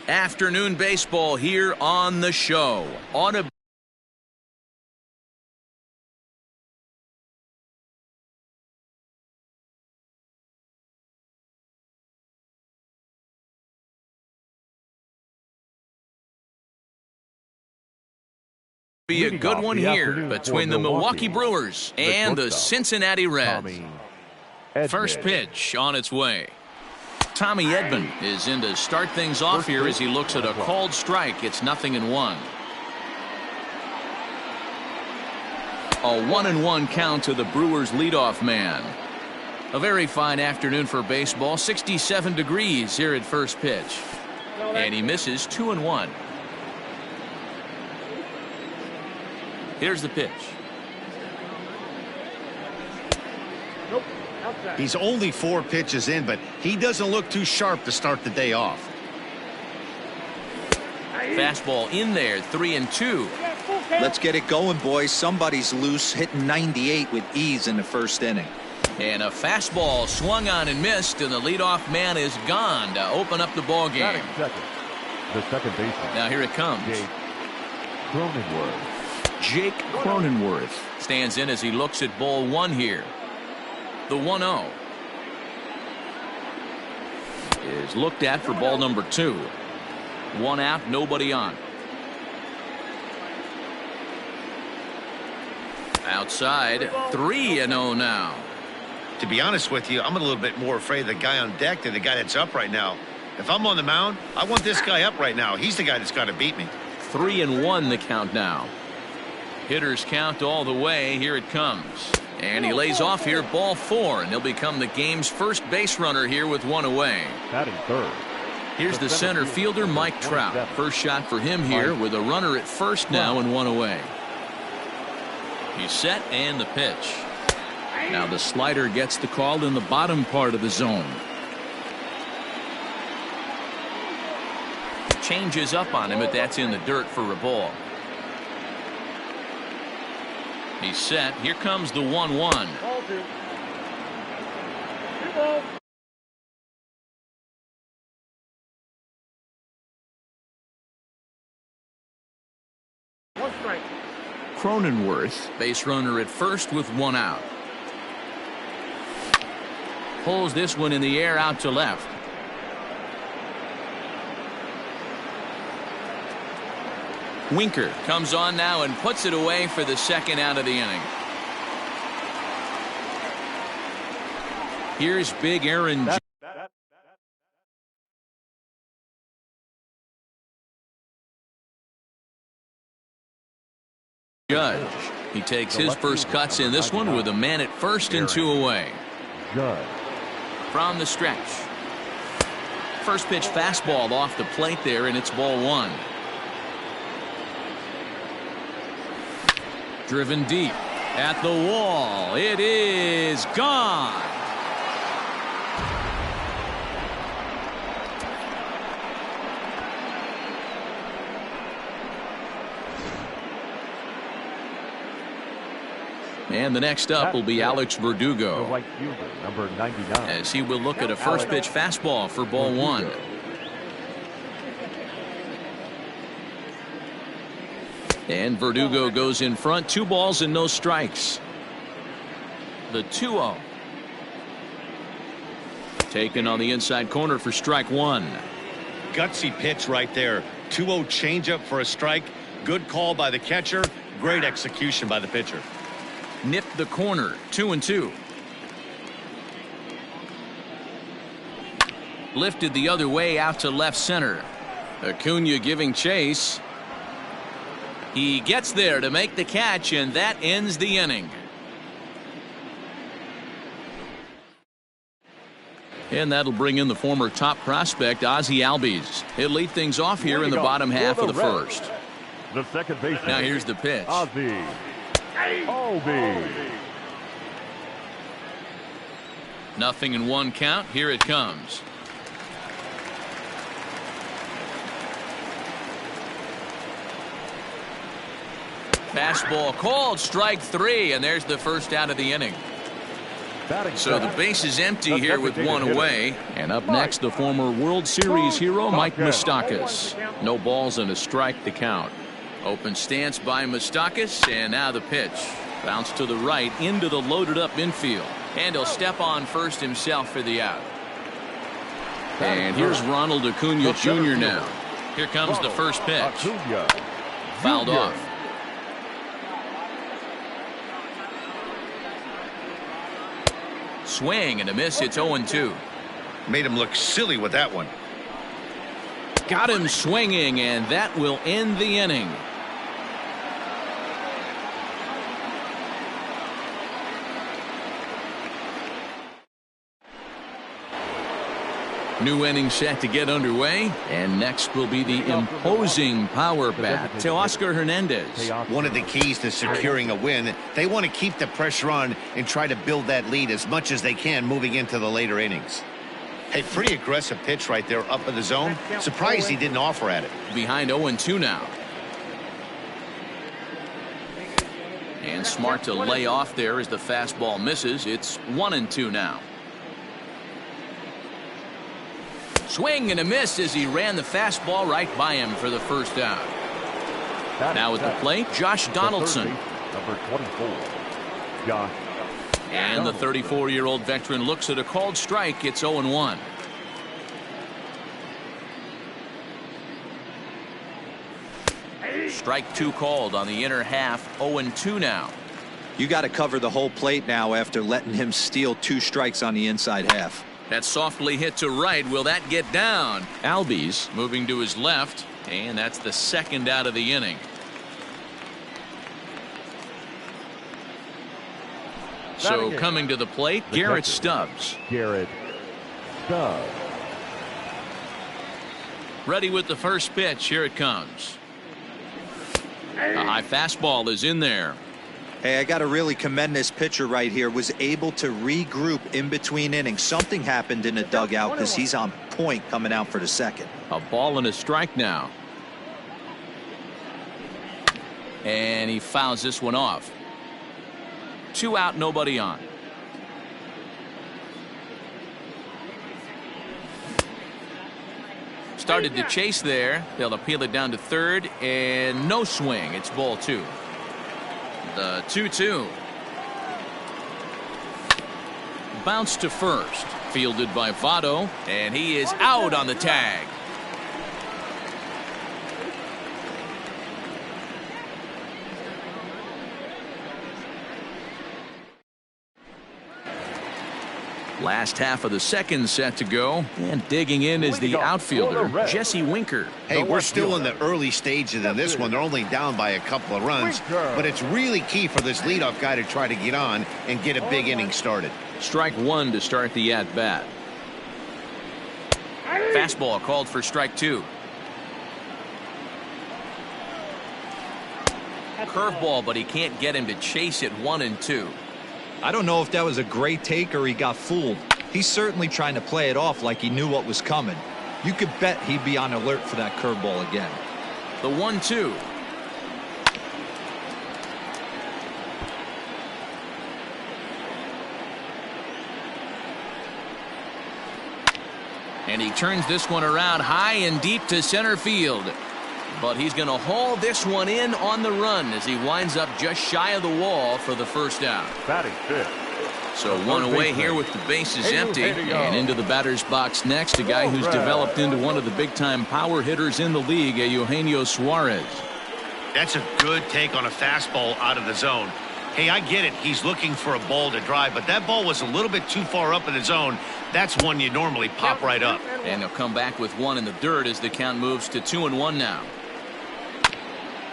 Afternoon baseball here on the show. On a be a good one here between the Milwaukee Brewers and the Cincinnati Reds. First pitch on its way. Tommy Edman is in to start things off here as he looks at a called strike. It's 0-1. A 1-1 count to the Brewers leadoff man. A very fine afternoon for baseball. 67 degrees here at first pitch. And he misses 2-1. Here's the pitch. He's only 4 pitches in, but he doesn't look too sharp to start the day off. Fastball in there, 3-2. Let's get it going, boys. Somebody's loose, hitting 98 with ease in the first inning. And a fastball swung on and missed, and the leadoff man is gone to open up the ball game. The second baseman. Now here it comes. Jake Cronenworth stands in as he looks at ball 1 here. The 1-0 is looked at for ball number 2. 1 out, nobody on. Outside, 3-0 now. To be honest with you, I'm a little bit more afraid of the guy on deck than the guy that's up right now. If I'm on the mound, I want this guy up right now. He's the guy that's got to beat me. 3-1 the count now. Hitters count all the way. Here it comes. And he lays off here, ball 4, and he'll become the game's first base runner here with 1 away. Batting third. Here's the center fielder, Mike Trout. First shot for him here with a runner at first now and 1 away. He's set and the pitch. Now the slider gets the call in the bottom part of the zone. Changes up on him, but that's in the dirt for a ball. He's set. Here comes the 1-1. Cronenworth, base runner at first with 1 out. Pulls this one in the air out to left. Winker comes on now and puts it away for the second out of the inning. Here's big Aaron Judge. He takes his first cuts in this one with a man at first and 2 away. From the stretch. First pitch fastball off the plate there, and it's ball 1. Driven deep at the wall. It is gone. And the next up will be Alex Verdugo, The right fielder, number 99. as he will look at a first pitch fastball for ball 1. And Verdugo goes in front. 2 balls and no strikes. The 2-0. Taken on the inside corner for strike 1. Gutsy pitch right there. 2-0 changeup for a strike. Good call by the catcher. Great execution by the pitcher. Nipped the corner. 2-2. Lifted the other way out to left center. Acuna giving chase. He gets there to make the catch, and that ends the inning. And that'll bring in the former top prospect, Ozzie Albies. He'll lead things off here in the bottom half of the first. The second baseman. Now here's the pitch. Ozzie Albies. 0-1 count. Here it comes. Fastball called, strike 3, and there's the first out of the inning. So the base is empty here with one away. And up next, the former World Series hero, Mike Moustakas. No balls and a strike to count. Open stance by Moustakas, and now the pitch. Bounce to the right into the loaded up infield. And he'll step on first himself for the out. And here's Ronald Acuna Jr. now. Here comes the first pitch. Fouled off. Swing and a miss. It's 0-2. Made him look silly with that one. Got him swinging, and that will end the inning. New inning set to get underway, and next will be the imposing power bat to Oscar Hernandez. One of the keys to securing a win, they want to keep the pressure on and try to build that lead as much as they can moving into the later innings. Hey, pretty aggressive pitch right there up in the zone. Surprised he didn't offer at it. Behind 0-2 now. And smart to lay off there as the fastball misses. It's 1-2 now. Swing and a miss as he ran the fastball right by him for the first out. Now at the plate, Josh Donaldson. Number 24, Josh. And the 34-year-old veteran looks at a called strike. It's 0-1. Strike two called on the inner half. 0-2 now. You got to cover the whole plate now after letting him steal 2 strikes on the inside half. That's softly hit to right. Will that get down? Albies moving to his left, and that's the second out of the inning. So coming to the plate, Garrett Stubbs. Garrett Stubbs. Ready with the first pitch. Here it comes. A high fastball is in there. Hey, I got to really commend this pitcher right here. Was able to regroup in between innings. Something happened in the dugout because he's on point coming out for the second. A ball and a strike now. And he fouls this one off. 2 out, nobody on. Started to chase there. They'll appeal it down to third, and no swing. It's ball 2. The 2-2. Bounce to first. Fielded by Votto, and he is out on the tag. Last half of the second set to go, and digging in is the outfielder, Jesse Winker. Hey, we're still in the early stages of this one. They're only down by a couple of runs, but it's really key for this leadoff guy to try to get on and get a big inning started. Strike 1 to start the at-bat. Fastball called for strike 2. Curveball, but he can't get him to chase it. 1-2. I don't know if that was a great take or he got fooled. He's certainly trying to play it off like he knew what was coming. You could bet he'd be on alert for that curveball again. The 1-2. And he turns this one around high and deep to center field. But he's going to haul this one in on the run as he winds up just shy of the wall for the first out. Batting fifth. So one away here with the bases empty. And into the batter's box next, a guy who's developed into one of the big-time power hitters in the league, Eugenio Suarez. That's a good take on a fastball out of the zone. Hey, I get it. He's looking for a ball to drive, but that ball was a little bit too far up in the zone. That's one you normally pop right up. And he'll come back with one in the dirt as the count moves to 2-1 now.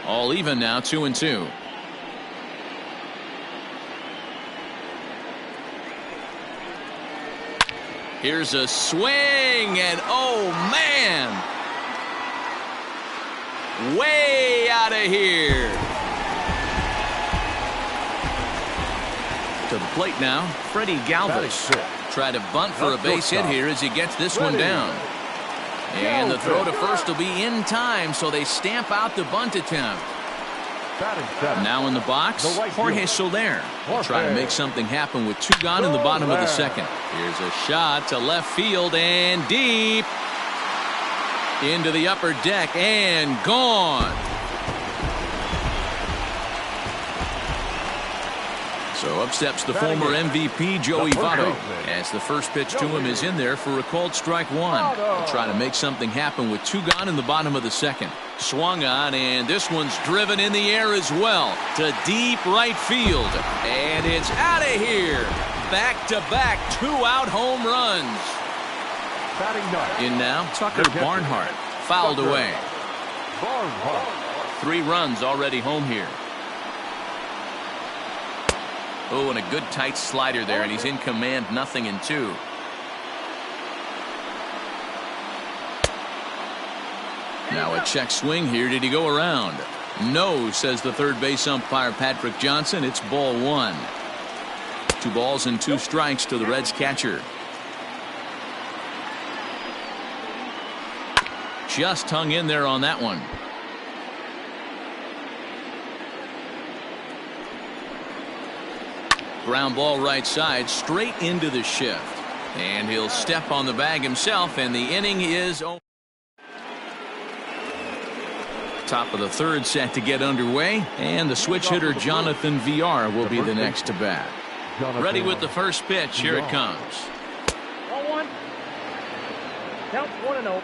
All even now, 2-2. Here's a swing, and oh man, way out of here. To the plate now, Freddie Galvis. Try to bunt for a base hit here as he gets this one down. And the throw to first will be in time, so they stamp out the bunt attempt. Now in the box, Jorge Soler will try to make something happen with 2 gone in the bottom of the second. Here's a shot to left field and deep into the upper deck and gone. So up steps the former MVP Joey Votto as the first pitch to him is in there for a called strike 1. He'll try to make something happen with 2 gone in the bottom of the second. Swung on, and this one's driven in the air as well to deep right field, and it's out of here. Back-to-back 2-out home runs. In now, Tucker Barnhart fouled away. 3 runs already home here. Oh, and a good tight slider there, and he's in command, 0-2. Now a check swing here. Did he go around? No, says the third base umpire Patrick Johnson. It's ball 1. 2 balls and 2 strikes to the Reds catcher. Just hung in there on that one. Ground ball right side, straight into the shift. And he'll step on the bag himself, and the inning is over. Top of the third set to get underway, and the switch hitter Jonathan VR will be the next to bat. Ready with the first pitch. Here it comes. 0-1. Count 1-0.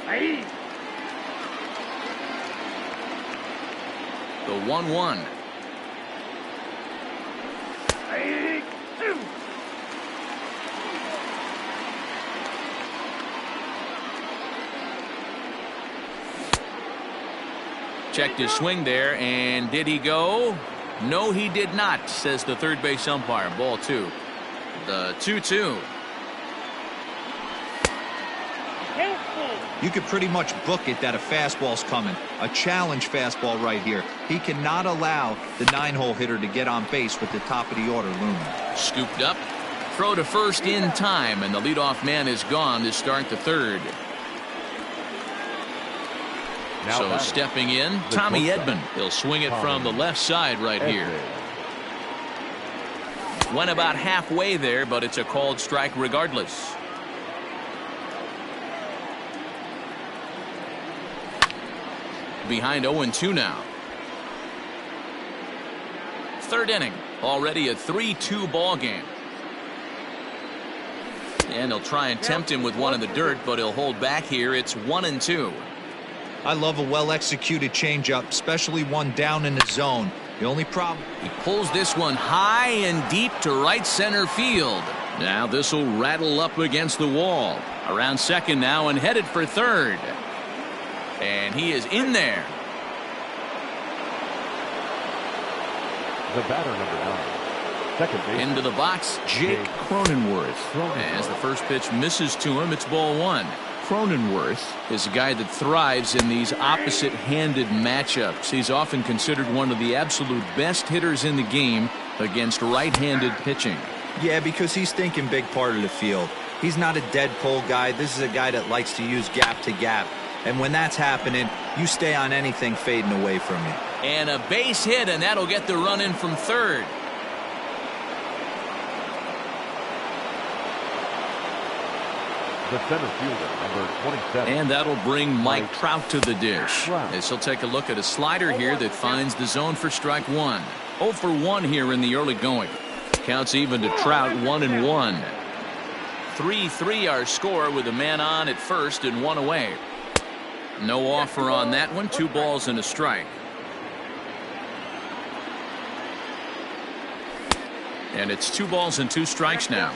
Aye. The 1-1. Aye. 2. Checked his swing there, and did he go? No, he did not, says the third base umpire. Ball 2. The 2-2. You could pretty much book it that a fastball's coming. A challenge fastball right here. He cannot allow the 9-hole hitter to get on base with the top of the order looming. Scooped up. Throw to first in time, and the leadoff man is gone to start the third. So stepping in, Tommy Edman. He'll swing it from the left side right here. Went about halfway there, but it's a called strike regardless. Behind 0-2 now. Third inning. Already a 3-2 ball game. And he'll try and tempt him with one in the dirt, but he'll hold back here. It's 1-2. I love a well-executed changeup, especially one down in the zone. The only problem... He pulls this one high and deep to right center field. Now this will rattle up against the wall. Around second now and headed for third. And he is in there. The batter, number 9. Second base. Into the box, Jake Cronenworth. As the first pitch misses to him, it's ball 1. Cronenworth is a guy that thrives in these opposite-handed matchups. He's often considered one of the absolute best hitters in the game against right-handed pitching. Yeah, because he's thinking big part of the field. He's not a dead pull guy. This is a guy that likes to use gap to gap. And when that's happening, you stay on anything fading away from you. And a base hit, and that'll get the run in from third. The center fielder, number 27. And that'll bring Mike Trout to the dish. As he'll take a look at a slider here that finds the zone for strike 1. 0 for 1 here in the early going. Counts even to Trout, 1-1. 3-3 our score with a man on at first and 1 away. No offer on that one. 2 balls and a strike. And it's 2 balls and 2 strikes now.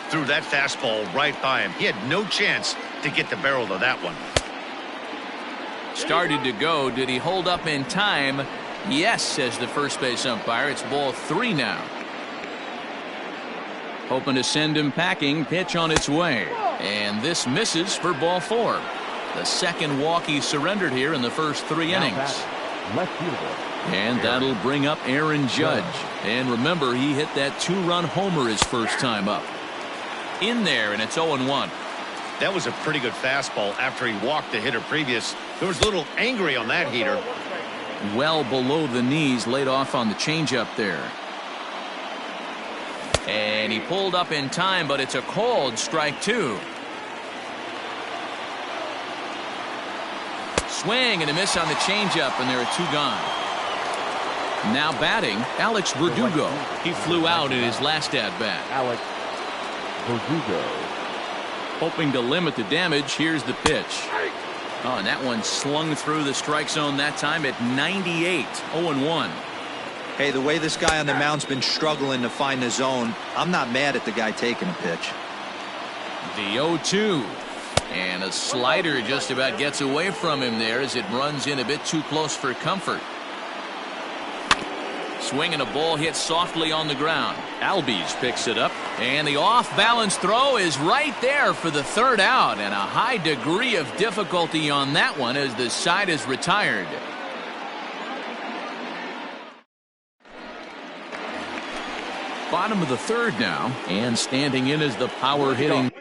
Threw that fastball right by him. He had no chance to get the barrel of that one. Started to go. Did he hold up in time? Yes, says the first base umpire. It's ball 3 now. Hoping to send him packing. Pitch on its way. And this misses for ball 4. The second walk he surrendered here in the first 3 innings. Left fielder. And that'll bring up Aaron Judge. And remember, he hit that 2-run homer his first time up. In there, and it's 0-1. That was a pretty good fastball after he walked the hitter previous. There was a little angry on that heater. Well below the knees, laid off on the changeup there. And he pulled up in time, but it's a called strike two. Swing and a miss on the changeup, and there are two gone. Now batting, Alex Verdugo. He flew out in his last at-bat. Alex Verdugo. Hoping to limit the damage, here's the pitch. Oh, and that one slung through the strike zone that time at 98, 0-1. Hey, the way this guy on the mound's been struggling to find the zone, I'm not mad at the guy taking a pitch. The 0-2. And a slider just about gets away from him there as it runs in a bit too close for comfort. Swing and a ball hit softly on the ground. Albies picks it up, and the off-balance throw is right there for the third out, and a high degree of difficulty on that one as the side is retired. Bottom of the third now, and standing in is the power hitting.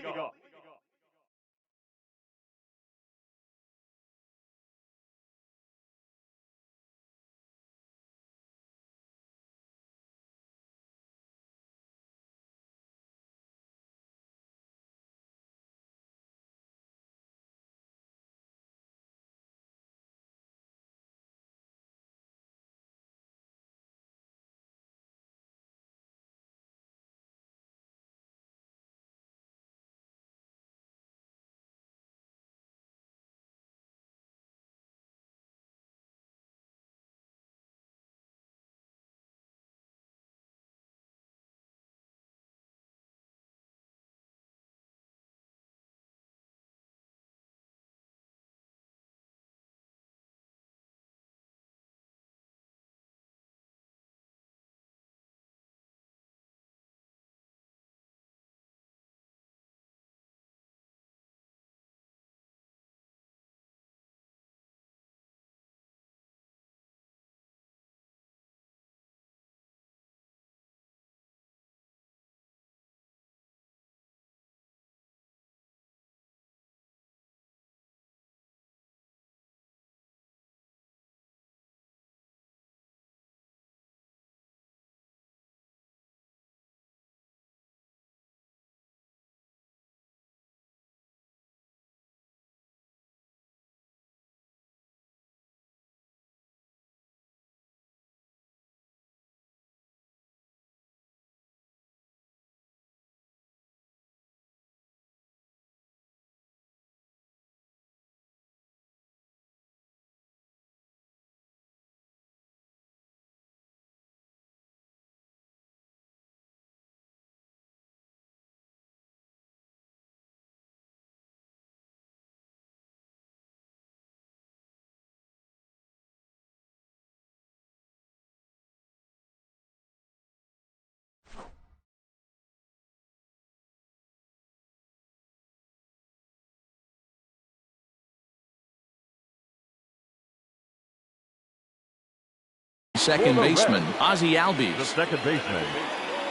Second baseman, Ozzie Albies. The second baseman,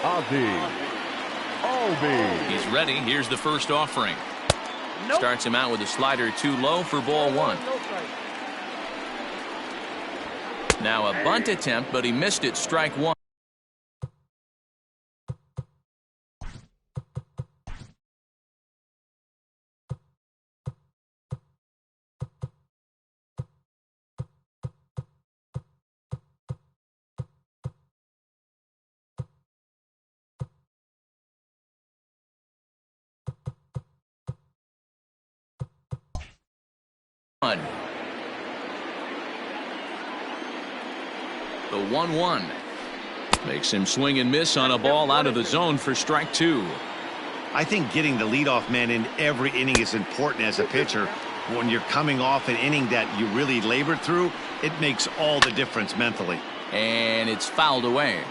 Ozzie Albies. He's ready. Here's the first offering. Starts him out with a slider too low for ball one. Now a bunt attempt, but he missed it. Strike one. The 1-1 makes him swing and miss on a ball out of the zone for strike two. I think getting the leadoff man in every inning is important as a pitcher. When you're coming off an inning that you really labored through, it makes all the difference mentally. And it's fouled away.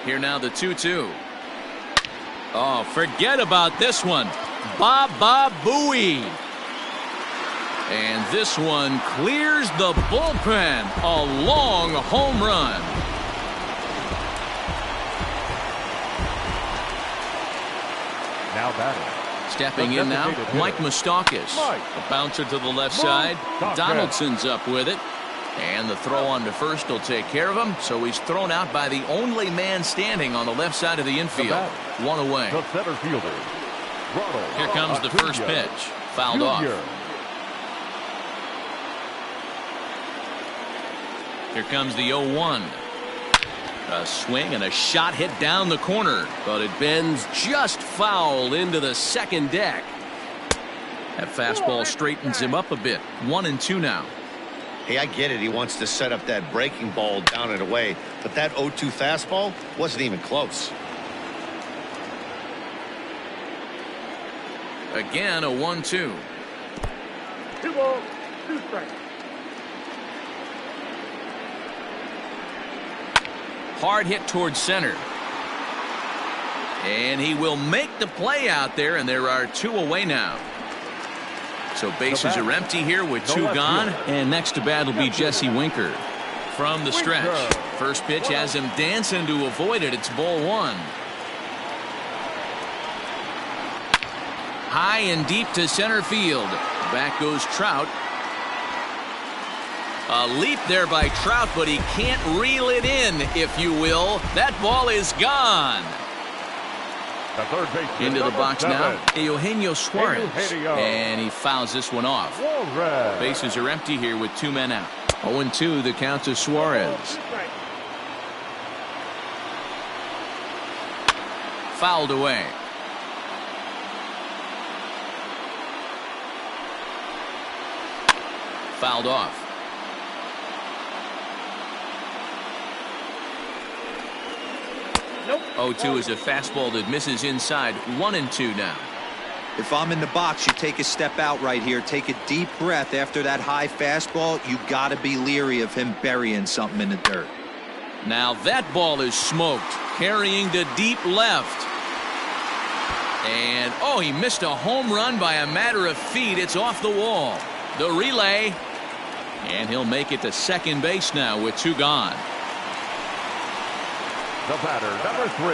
Here now the 2-2. Oh, forget about this one. Baba Booey. And this one clears the bullpen. A long home run. Now batting, Stepping in now, Mike Moustakas. A bouncer to the left side. Donaldson's up with it. And the throw on to first will take care of him. So he's thrown out by the only man standing on the left side of the infield. One away. The center fielder. Here comes the first pitch. Fouled off. Here comes the 0-1. A swing and a shot hit down the corner, but it bends just foul into the second deck. That fastball straightens him up a bit. 1-2 now. Hey, I get it. He wants to set up that breaking ball down and away, but that 0-2 fastball wasn't even close. Again, a 1-2. 2 balls, 2 strikes. Hard hit towards center. And he will make the play out there, and there are 2 away now. So bases are empty here with 2 gone, and next to bat will be Jesse Winker. From the stretch, first pitch has him dancing to avoid it. It's ball 1. High and deep to center field. Back goes Trout. A leap there by Trout, but he can't reel it in, if you will. That ball is gone. Into the box now, Eugenio Suarez. And he fouls this one off. Bases are empty here with 2 men out. 0-2 the count to Suarez. Fouled away. Fouled off. 0-2 is a fastball that misses inside. 1-2 now. If I'm in the box, you take a step out right here. Take a deep breath after that high fastball. You got to be leery of him burying something in the dirt. Now that ball is smoked, carrying to deep left. And, oh, he missed a home run by a matter of feet. It's off the wall. The relay. And he'll make it to second base now with 2 gone. The batter, number 3,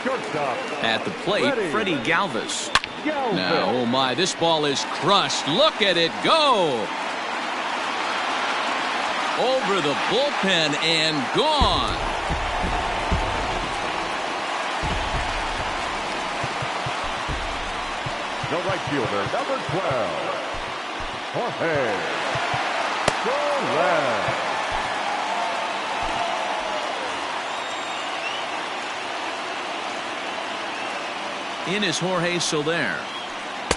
shortstop. At the plate, Freddie Galvis. Now, oh my, this ball is crushed. Look at it go. Over the bullpen and gone. The right fielder, number 12, Jorge Soler. In is Jorge Soler.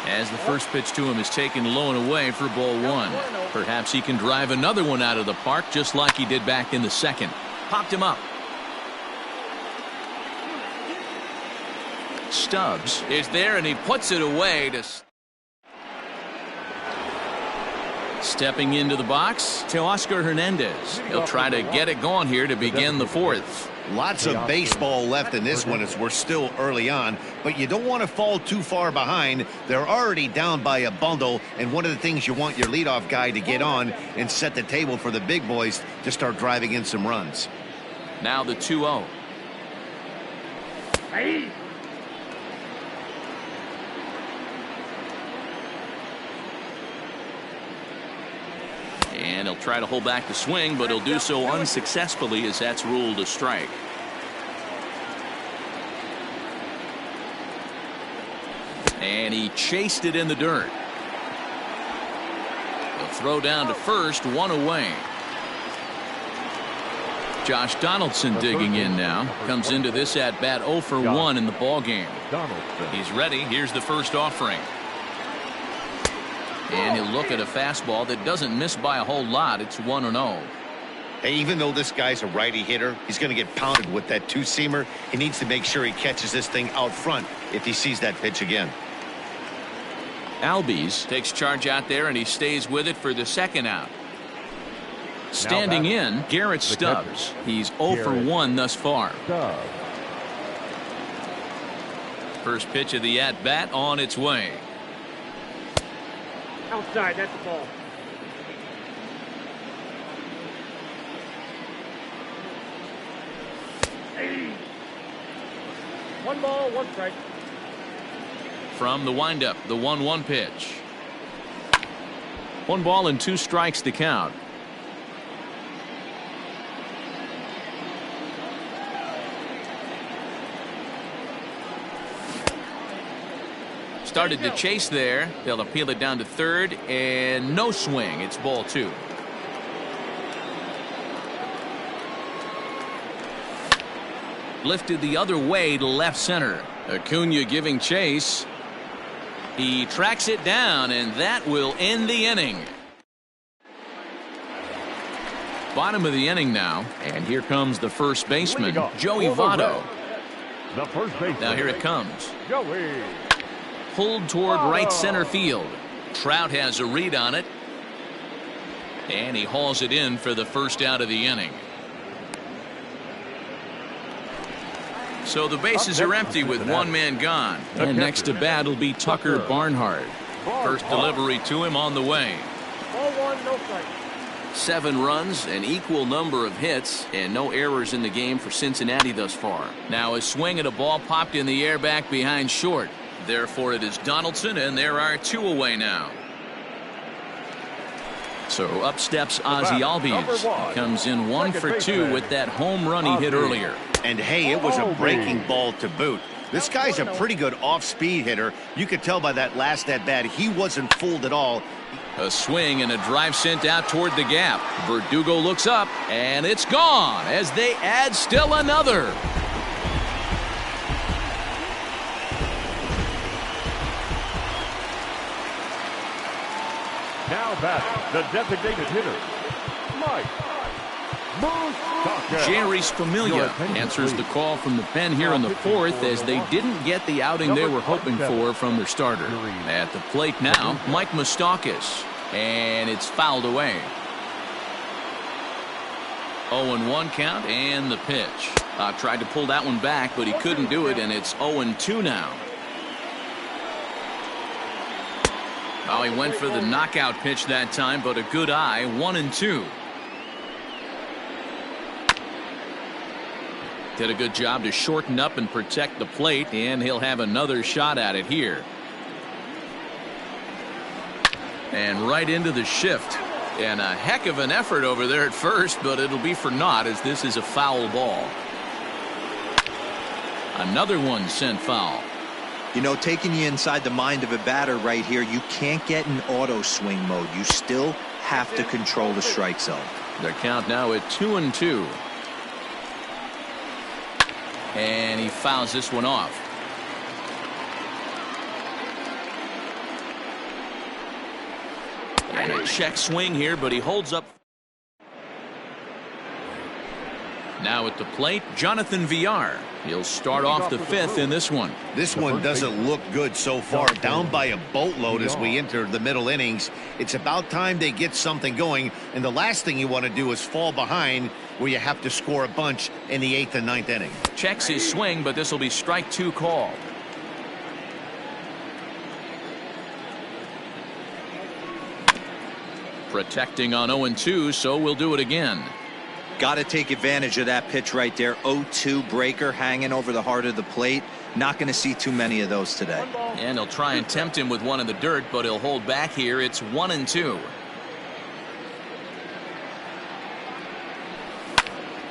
As the first pitch to him is taken low and away for ball 1. Perhaps he can drive another one out of the park just like he did back in the second. Popped him up. Stubbs is there and he puts it away to stepping into the box to Oscar Hernandez. He'll try to get it going here to begin the 4th. Lots of baseball left in this one as we're still early on, but you don't want to fall too far behind. They're already down by a bundle, and one of the things you want your leadoff guy to get on and set the table for the big boys to start driving in some runs. Now the 2-0. Hey. And he'll try to hold back the swing, but he'll do so unsuccessfully as that's ruled a strike. And he chased it in the dirt. He'll throw down to first, 1 away. Josh Donaldson digging in now. Comes into this at bat 0 for 1 in the ball game. He's ready. Here's the first offering. And he'll look at a fastball that doesn't miss by a whole lot. It's 1-0. Hey, even though this guy's a righty hitter, he's going to get pounded with that 2-seamer. He needs to make sure he catches this thing out front if he sees that pitch again. Albies takes charge out there and he stays with it for the second out. Standing in, Garrett Stubbs. He's 0 for 1 thus far. First pitch of the at-bat on its way. Outside, that's the ball. Hey. 1 ball, 1 strike. from the windup, the 1-1 pitch. 1 ball and 2 strikes to count. Started to chase there. They'll appeal it down to third, and no swing. It's ball 2. Lifted the other way to left center. Acuna giving chase. He tracks it down, and that will end the inning. Bottom of the inning now, and here comes the first baseman, Joey Votto. The first baseman. Now here it comes. Joey. Pulled toward right center field. Trout has a read on it, and he hauls it in for the first out of the inning. So the bases are empty with 1 man gone. And next to bat will be Tucker Barnhart. First delivery to him on the way. Ball 1, no strike. 7 runs, an equal number of hits, and no errors in the game for Cincinnati thus far. Now a swing at a ball popped in the air back behind short. Therefore it is Donaldson, and there are 2 away now. So up steps Ozzie Albies. He comes in 1 for 2 with that home run he hit earlier. And hey, it was a breaking ball to boot. This guy's a pretty good off-speed hitter. You could tell by that last at-bat he wasn't fooled at all. A swing and a drive sent out toward the gap. Verdugo looks up, and it's gone as they add still another. Now back, the designated hitter, Mike Moustakas. Jerry's Familia answers the call from the pen here in the 4th as they didn't get the outing they were hoping for from their starter. At the plate now, Mike Moustakas, and it's fouled away. 0-1 count and the pitch. Tried to pull that one back, but he couldn't do it, and it's 0-2 now. Oh, he went for the knockout pitch that time, but a good eye. 1-2. Did a good job to shorten up and protect the plate, and he'll have another shot at it here. And right into the shift. And a heck of an effort over there at first, but it'll be for naught as this is a foul ball. Another one sent foul. You know, taking you inside the mind of a batter right here, you can't get in auto swing mode. You still have to control the strike zone. Their count now at 2-2. And he fouls this one off. And a check swing here, but he holds up. Now at the plate, Jonathan Villar. He'll start off the 5th in this one. This one doesn't look good so far. Down by a boatload as we enter the middle innings. It's about time they get something going, and the last thing you want to do is fall behind where you have to score a bunch in the 8th and 9th inning. Checks his swing, but this will be strike 2 call. Protecting on 0-2, so we'll do it again. Got to take advantage of that pitch right there. 0-2 breaker hanging over the heart of the plate. Not going to see too many of those today. And he'll try and tempt him with one in the dirt, but he'll hold back here. It's 1-2.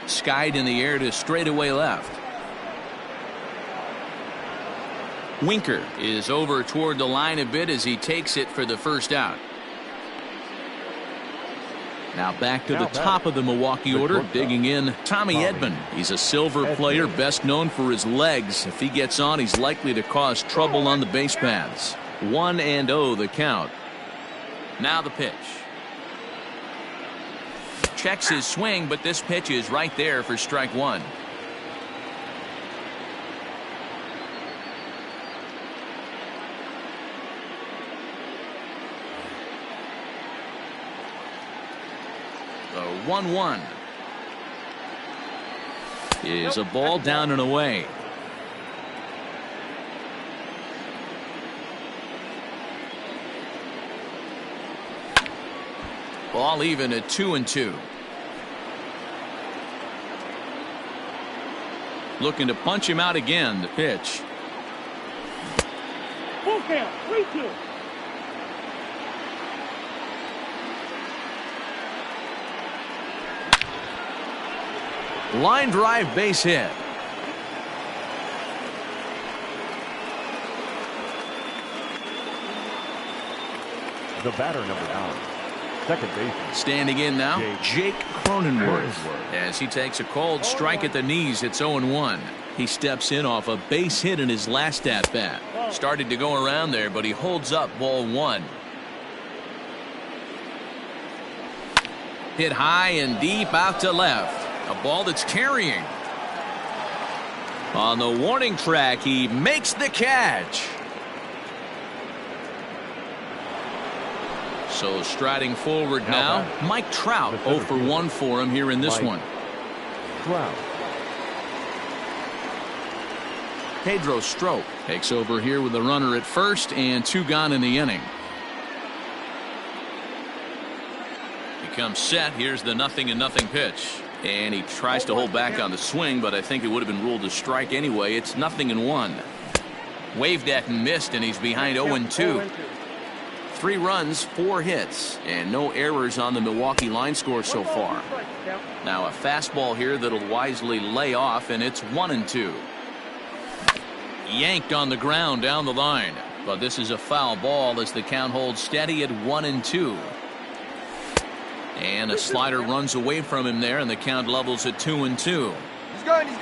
Skied in the air to straightaway left. Winker is over toward the line a bit as he takes it for the first out. Now back to the top of the Milwaukee order, digging in Tommy Edman. He's a silver player, best known for his legs. If he gets on, he's likely to cause trouble on the base paths. 1-0 the count. Now the pitch. Checks his swing, but this pitch is right there for strike 1. The 1-1 is a ball down and away. Ball even at 2-2. Looking to punch him out again. The pitch. count. 3-2. Line drive base hit. The batter, number 9. Second baseman. Standing in now, Jake Cronenworth. As he takes a called strike at the knees, it's 0-1. He steps in off a base hit in his last at-bat. Started to go around there, but he holds up ball 1. Hit high and deep out to left. A ball that's carrying. On the warning track, he makes the catch. So striding forward now, Mike Trout, 0 for 1 for him here in this one. Trout. Pedro Strop takes over here with a runner at first and 2 gone in the inning. He comes set. Here's the 0-0 pitch. And he tries to hold back on the swing, but I think it would have been ruled a strike anyway. It's 0-1. Waved at and missed, and he's behind 0-2. 3 runs, 4 hits, and no errors on the Milwaukee line score so far. Now a fastball here that'll wisely lay off, and it's 1-2. Yanked on the ground down the line, but this is a foul ball as the count holds steady at 1-2. And a slider runs away from him there, and the count levels at 2-2.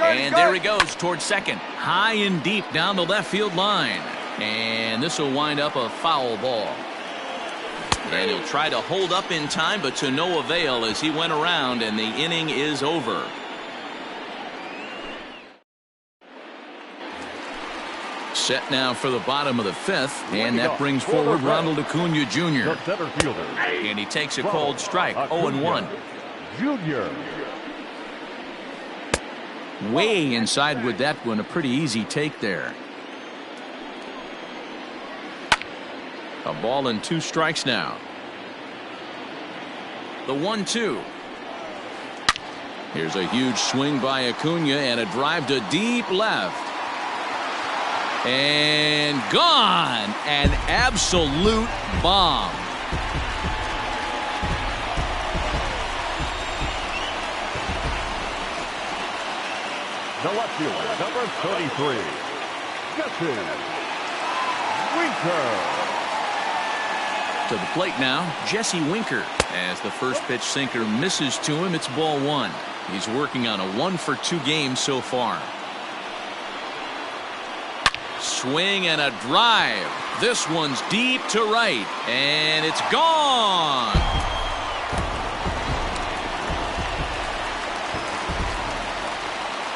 And there he goes towards second, high and deep down the left field line, and this will wind up a foul ball. And he'll try to hold up in time, but to no avail as he went around, and the inning is over. Set now for the bottom of the 5th, and that brings forward Ronald Acuna Jr. The center fielder. And he takes a cold strike, 0-1. Junior. Way inside with that one, a pretty easy take there. A ball and 2 strikes now. The 1-2. Here's a huge swing by Acuna and a drive to deep left. And gone. An absolute bomb. The left fielder, number 33. Jesse Winker. To the plate now, Jesse Winker. As the first pitch sinker misses to him, it's ball 1. He's working on a 1-for-2 game so far. Swing and a drive. This one's deep to right, and it's gone.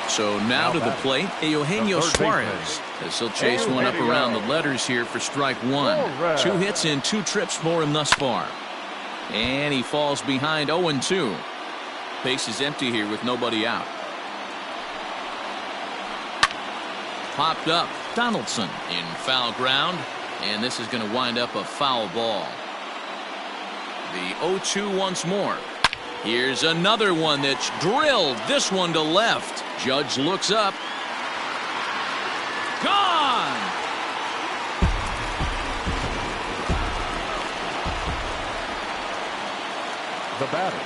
So now to the plate, Eugenio Suarez, as he'll chase one up around the letters here for strike 1. 2 hits and 2 trips for him thus far. And he falls behind 0-2. Base is empty here with nobody out. Popped up. Donaldson in foul ground, and this is going to wind up a foul ball. The 0-2 once more. Here's another one that's drilled. This one to left. Judge looks up. Gone. The batter,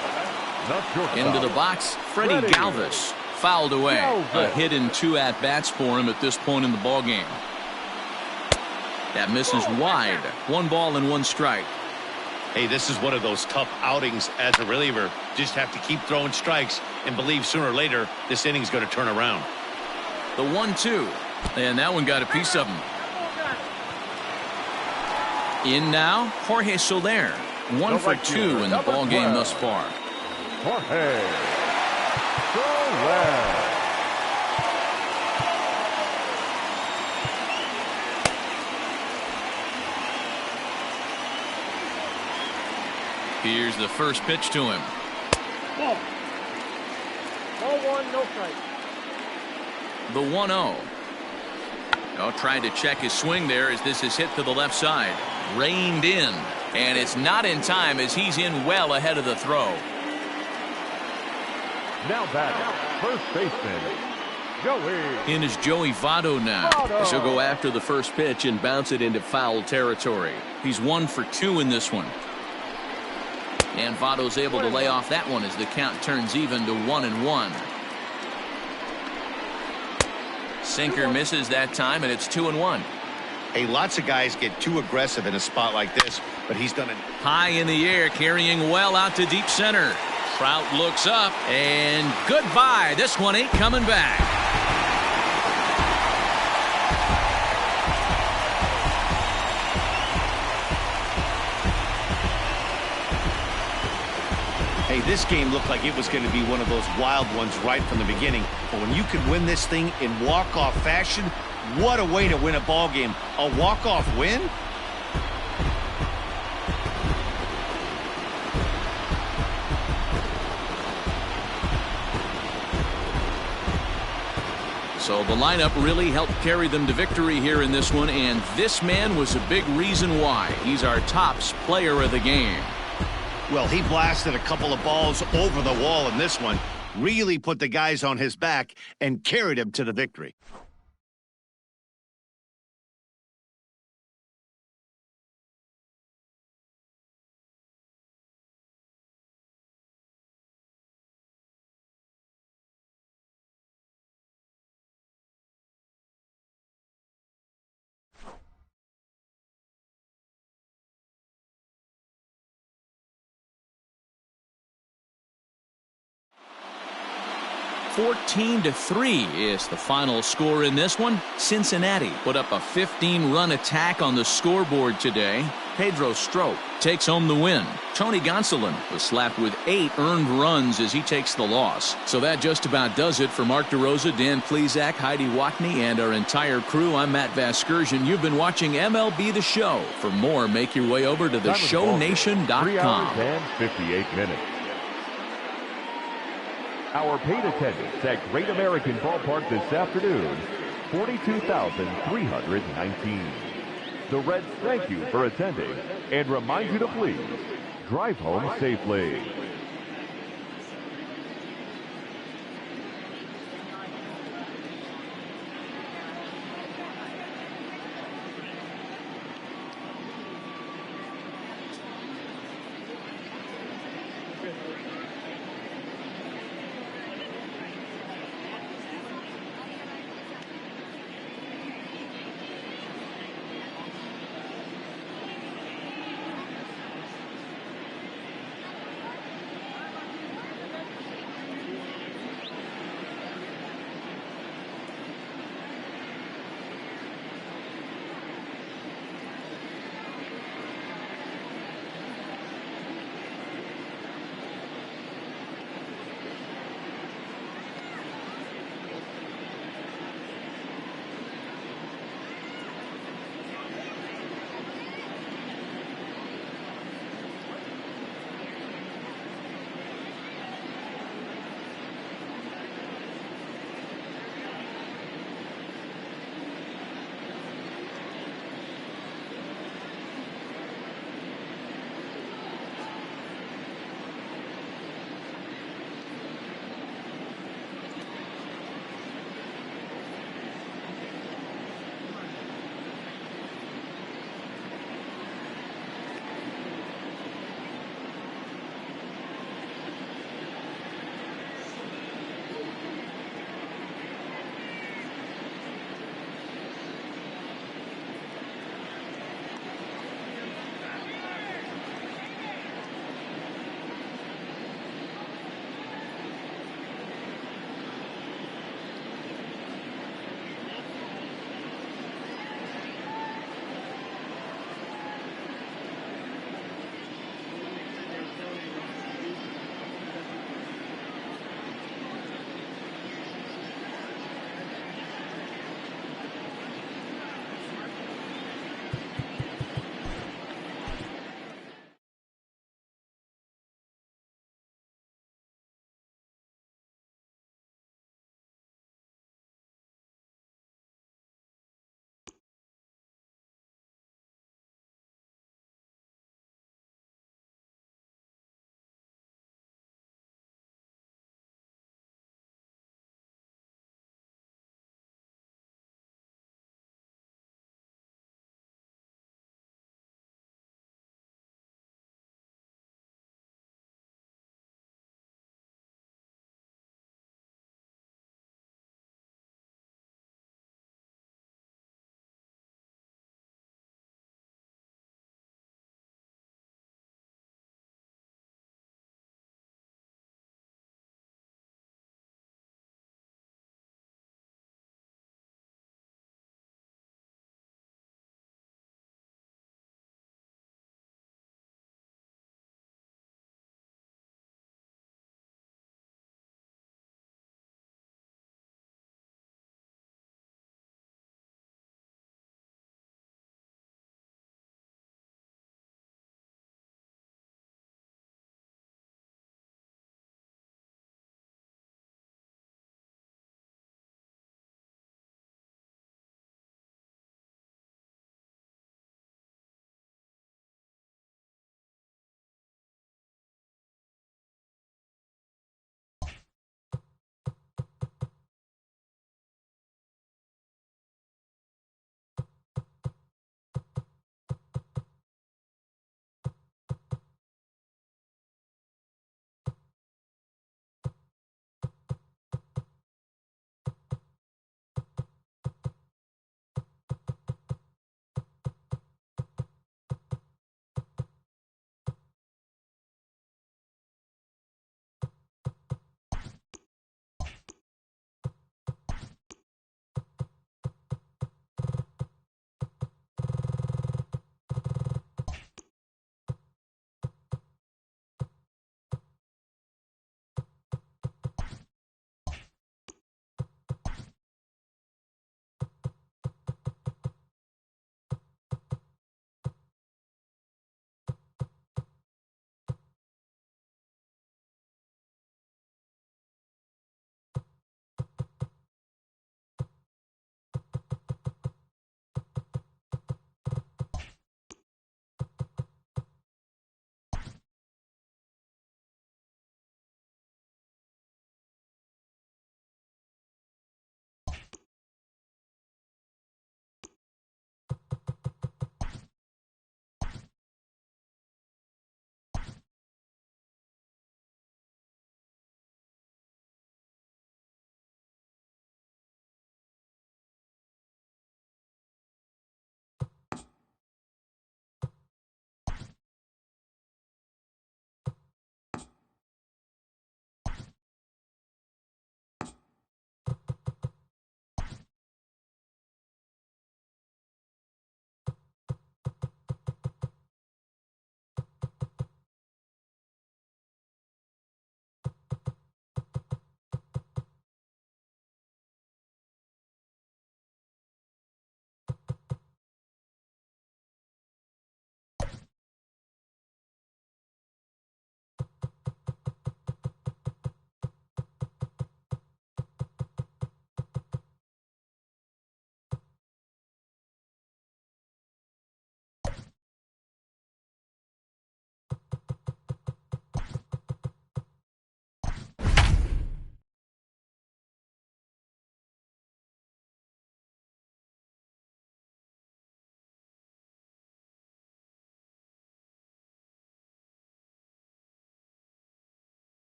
not sure. Into the box, Freddie Galvis. Fouled away. A hit and 2 at-bats for him at this point in the ballgame. That misses wide. 1 ball and 1 strike. Hey, this is one of those tough outings as a reliever. Just have to keep throwing strikes and believe sooner or later this inning's going to turn around. The 1-2. And that one got a piece of him. In now, Jorge Soler. 1 for 2 in the ballgame thus far. Jorge Soler. Here's the first pitch to him. Ball. Ball 1, no strike. The 1-0. Oh, trying to check his swing there as this is hit to the left side. Reined in. And it's not in time as he's in well ahead of the throw. Now batting, first baseman, Joey. In is Joey Votto now. As he'll go after the first pitch and bounce it into foul territory. He's 1 for 2 in this one. And Votto's able to lay off that one as the count turns even to 1-1. Sinker misses that time, and it's 2-1. Hey, lots of guys get too aggressive in a spot like this, but he's done it. High in the air, carrying well out to deep center. Trout looks up, and goodbye. This one ain't coming back. Hey, this game looked like it was going to be one of those wild ones right from the beginning. But when you can win this thing in walk-off fashion, what a way to win a ball game. A walk-off win? So the lineup really helped carry them to victory here in this one, and this man was a big reason why. He's our tops player of the game. Well, he blasted a couple of balls over the wall in this one, really put the guys on his back and carried him to the victory. (14-3) is the final score in this one. Cincinnati put up a 15-run attack on the scoreboard today. Pedro Strop takes home the win. Tony Gonsolin was slapped with 8 earned runs as he takes the loss. So that just about does it for Mark DeRosa, Dan Plesac, Heidi Watney, and our entire crew. I'm Matt Vasgersian. You've been watching MLB The Show. For more, make your way over to theshownation.com. 3 hours and 58 minutes. Our paid attendance at Great American Ballpark this afternoon, 42,319. The Reds thank you for attending and remind you to please drive home safely.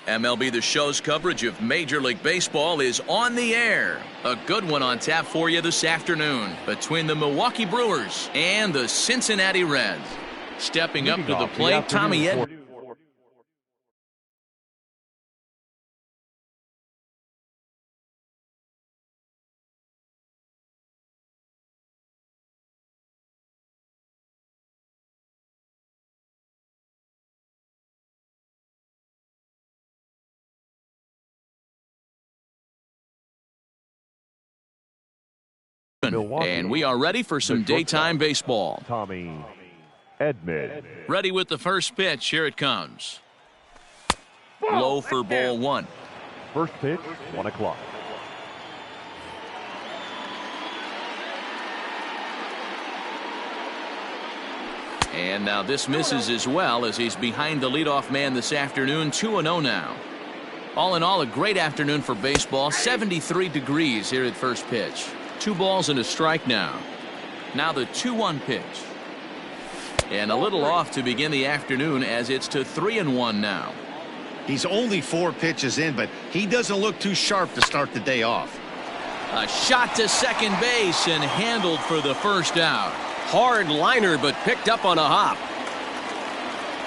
MLB The Show's coverage of Major League Baseball is on the air. A good one on tap for you this afternoon between the Milwaukee Brewers and the Cincinnati Reds. Stepping up to the plate, Tommy Edman. And we are ready for some daytime baseball. Tommy Edman. Ready with the first pitch. Here it comes. Low for ball one. First pitch, 1 o'clock. And now this misses as well as he's behind the leadoff man this afternoon. 2-0 now. All in all, a great afternoon for baseball. 73 degrees here at first pitch. 2 balls and a strike now. Now the 2-1 pitch. And a little off to begin the afternoon as it's to 3-1 now. He's only 4 pitches in, but he doesn't look too sharp to start the day off. A shot to second base and handled for the first out. Hard liner, but picked up on a hop.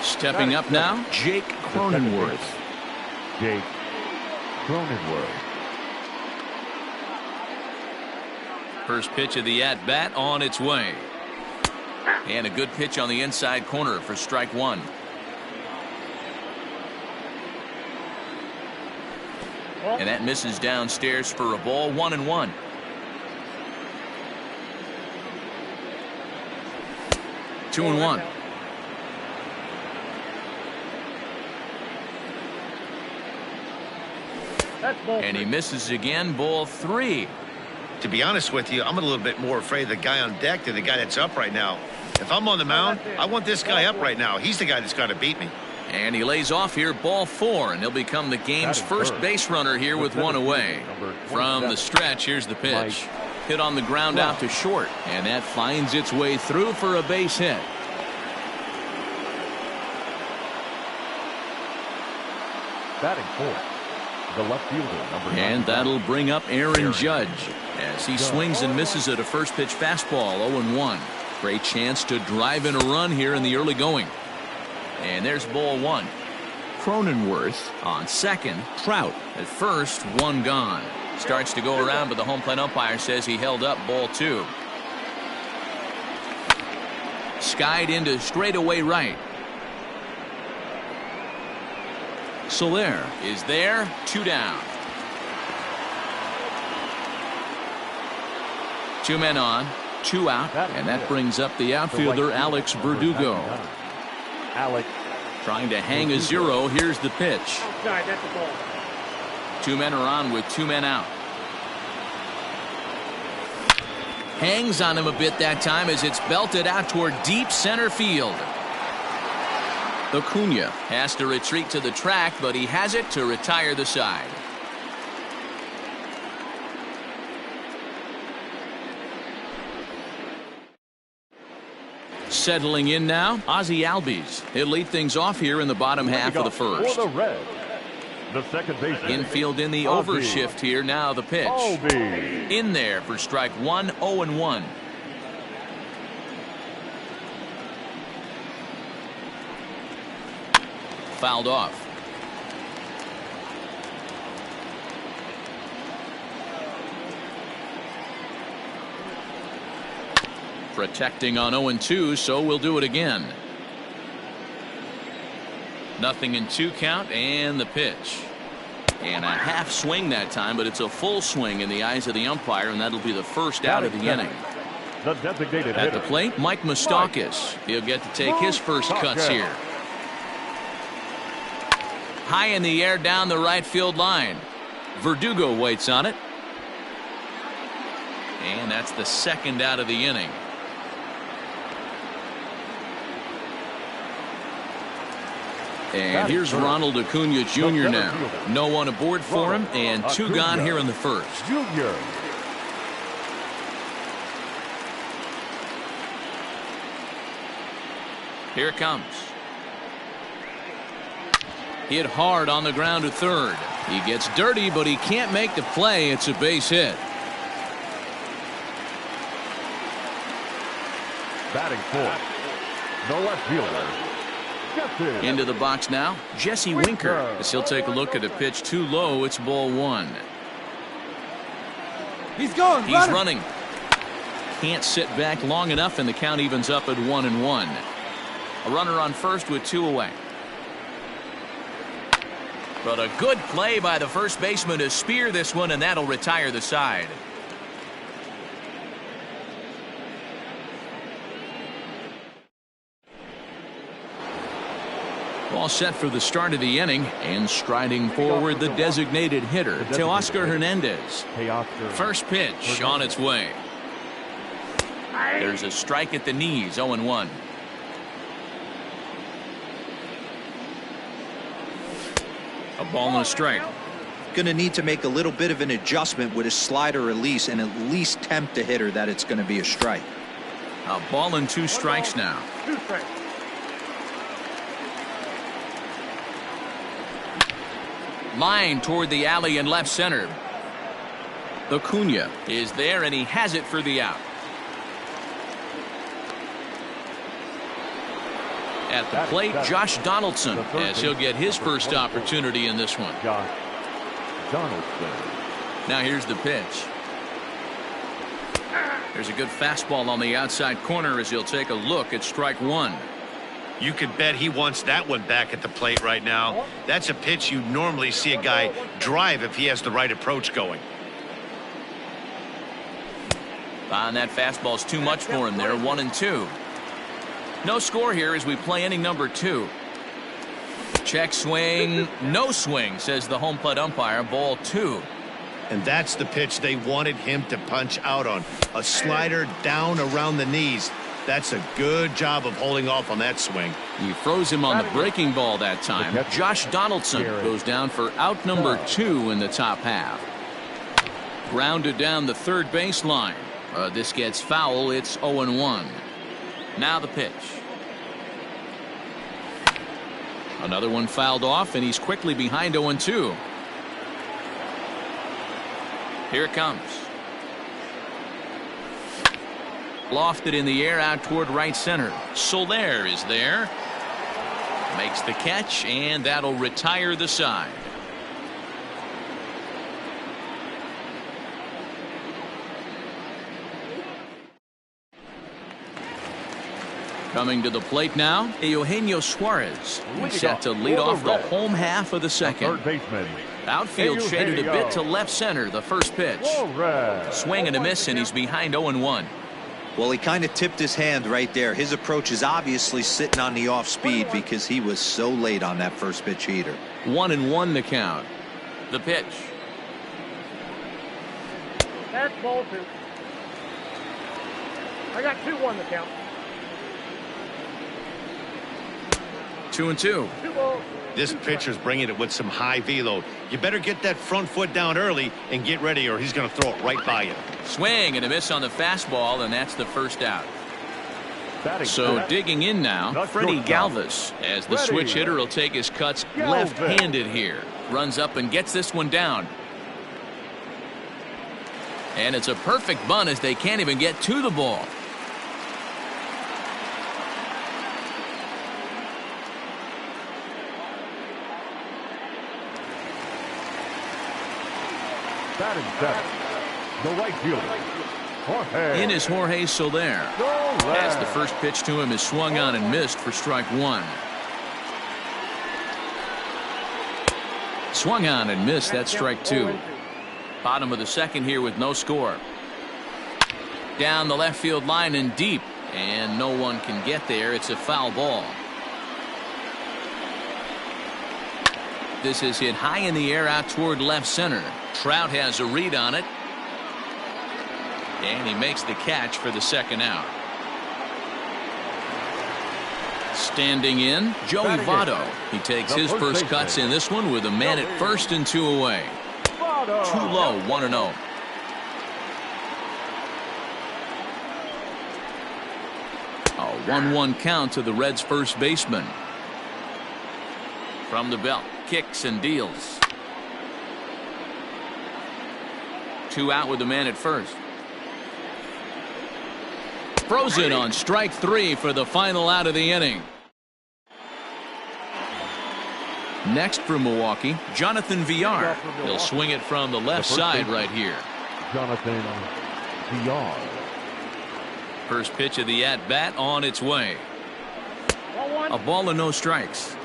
Stepping up now, Jake Cronenworth. Jake Cronenworth. First pitch of the at-bat on its way. And a good pitch on the inside corner for strike one. And that misses downstairs for a ball. 1-1. Two and one. And he misses again. Ball 3. To be honest with you, I'm a little bit more afraid of the guy on deck than the guy that's up right now. If I'm on the mound, I want this guy up right now. He's the guy that's got to beat me. And he lays off here, ball 4, and he'll become the game's first base runner here with 1 away. From the stretch, here's the pitch. Hit on the ground out to short, and that finds its way through for a base hit. Batting fourth, the left fielder, number 9. And that'll bring up Aaron Judge as he swings and misses at a first pitch fastball. 0-1. Great chance to drive in a run here in the early going. And there's ball 1. Cronenworth on second. Trout at first. 1 gone. Starts to go around, but the home plate umpire says he held up ball 2. Skied into straightaway right. Soler is there. 2 down. 2 men on, 2 out, and that brings up the outfielder Alex Verdugo. Alex trying to hang a 0. Here's the pitch. 2 men are on with 2 men out. Hangs on him a bit that time as it's belted out toward deep center field. Acuna has to retreat to the track, but he has it to retire the side. Settling in now, Ozzie Albies. He'll lead things off here in the bottom half of the first. For the Reds, the second baseman. Infield in the overshift here. Now the pitch. In there for strike 1. 0-1. Fouled off. Protecting on 0-2, so we'll do it again. 0-2 count, and the pitch. And a half swing that time, but it's a full swing in the eyes of the umpire, and that'll be the first out of the inning. The designated At the plate, Mike Moustakas. He'll get to take his first cuts here. High in the air down the right field line. Verdugo waits on it. And that's the second out of the inning. And here's Ronald Acuna Jr. now. No one aboard for him, and 2 gone here in the first. Junior. Here it comes. Hit hard on the ground to third. He gets dirty, but he can't make the play. It's a base hit. Batting fourth, the left fielder, Jesse. Into the box now, Jesse Winker. As he'll take a look at a pitch too low. It's ball one. He's going. He's running. Can't sit back long enough, and the count evens up at 1-1. A runner on first with 2 away. But a good play by the first baseman to spear this one, and that'll retire the side. All set for the start of the inning, and striding forward the designated hitter, Teoscar Hernandez. First pitch on its way. There's a strike at the knees, 0-1. A ball and a strike. Going to need to make a little bit of an adjustment with his slider release and at least tempt the hitter that it's going to be a strike. A ball and 2 strikes now. 2 strikes. Line toward the alley in left center. Acuna is there, and he has it for the out. At the plate, Josh Donaldson, as he'll get his first opportunity in this one. Josh Donaldson. Now here's the pitch. There's a good fastball on the outside corner as he'll take a look at strike one. You could bet he wants that one back at the plate right now. That's a pitch you normally see a guy drive if he has the right approach going. And that fastball's too much for him there. 1-2. No score here as we play inning number 2. Check swing, no swing, says the home plate umpire. Ball 2. And that's the pitch they wanted him to punch out on. A slider down around the knees. That's a good job of holding off on that swing. He froze him on the breaking ball that time. Josh Donaldson goes down for out number 2 in the top half. Grounded down the third baseline. This gets foul. It's 0-1. Now the pitch. Another one fouled off, and he's quickly behind 0-2. Here it comes. Lofted in the air out toward right center. Soler is there. Makes the catch, and that'll retire the side. Coming to the plate now, Eugenio Suarez. He's set to lead off the home half of the second. Third baseman. Outfield shaded a bit to left center. The first pitch. Swing and a miss, and he's behind 0-1. Well, he kind of tipped his hand right there. His approach is obviously sitting on the off speed because he was so late on that first pitch heater. 1-1 the count. The pitch. That's ball 2. I got 2-1 the count. 2-2. 2 balls. This pitcher's bringing it with some high velo. You better get that front foot down early and get ready, or he's going to throw it right by you. Swing and a miss on the fastball, and that's the first out. So digging in now, Freddie Galvis, as the switch hitter will take his cuts left-handed here. Runs up and gets this one down. And it's a perfect bunt as they can't even get to the ball. Batting seven, the right fielder, Jorge. In is Jorge Soler. As the first pitch to him is swung on and missed for strike one. Swung on and missed. That's strike 2. Bottom of the second here with no score. Down the left field line and deep, and no one can get there. It's a foul ball. This is hit high in the air out toward left center. Trout has a read on it, and he makes the catch for the second out. Standing in, Joey Votto. He takes his first cuts in this one with a man at first and 2 away. Too low, 1-0. A 1-1 count to the Reds' first baseman. From the belt, kicks and deals. 2 out with the man at first. Frozen on strike 3 for the final out of the inning. Next for Milwaukee, Jonathan Villar. He'll swing it from the left side right here. Jonathan Villar. First pitch of the at-bat on its way. A ball and no strikes.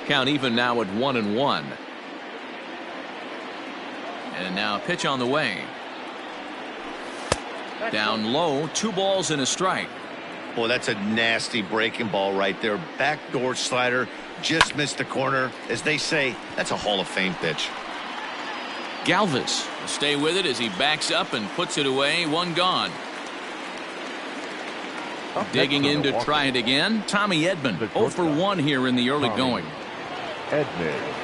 Count even now at 1-1. And now a pitch on the way. Down low, 2 balls and a strike. Boy, that's a nasty breaking ball right there. Backdoor slider, just missed the corner. As they say, that's a Hall of Fame pitch. Galvis will stay with it as he backs up and puts it away. 1 gone. Digging in to try it again, Tommy Edman. 0 for 1 here in the early going. Edman.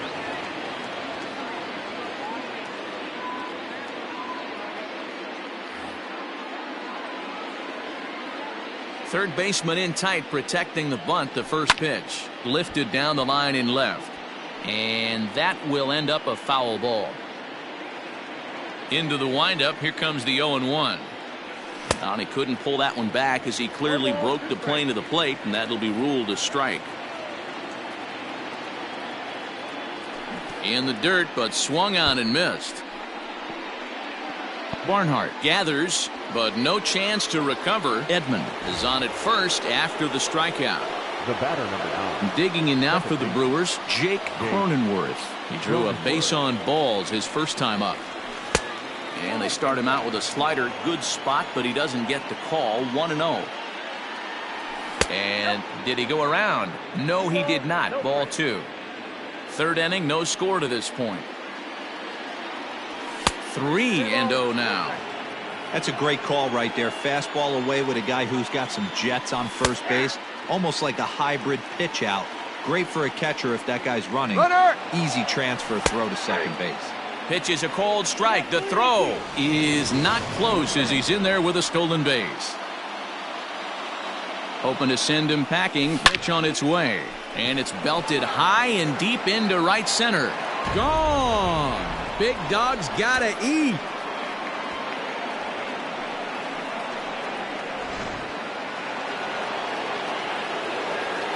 Third baseman in tight, protecting the bunt. The first pitch lifted down the line in left, and that will end up a foul ball. Into the windup. Here comes the 0-1. And he couldn't pull that one back as he clearly broke the plane of the plate, and that'll be ruled a strike. In the dirt, but swung on and missed. Barnhart gathers, but no chance to recover. Edman is on at first after the strikeout. The batter, number 9. Digging in now for the Brewers, Jake Cronenworth. He drew a base on balls his first time up. And they start him out with a slider. Good spot, but he doesn't get the call. 1-0. And did he go around? No, he did not. Ball 2. Third inning, no score to this point. 3-0 now. That's a great call right there. Fastball away with a guy who's got some jets on first base. Almost like a hybrid pitch out. Great for a catcher if that guy's running. Easy transfer throw to second base. Pitch is a cold strike. The throw is not close as he's in there with a stolen base. Hoping to send him packing. Pitch on its way. And it's belted high and deep into right center. Gone. Big dog's gotta eat.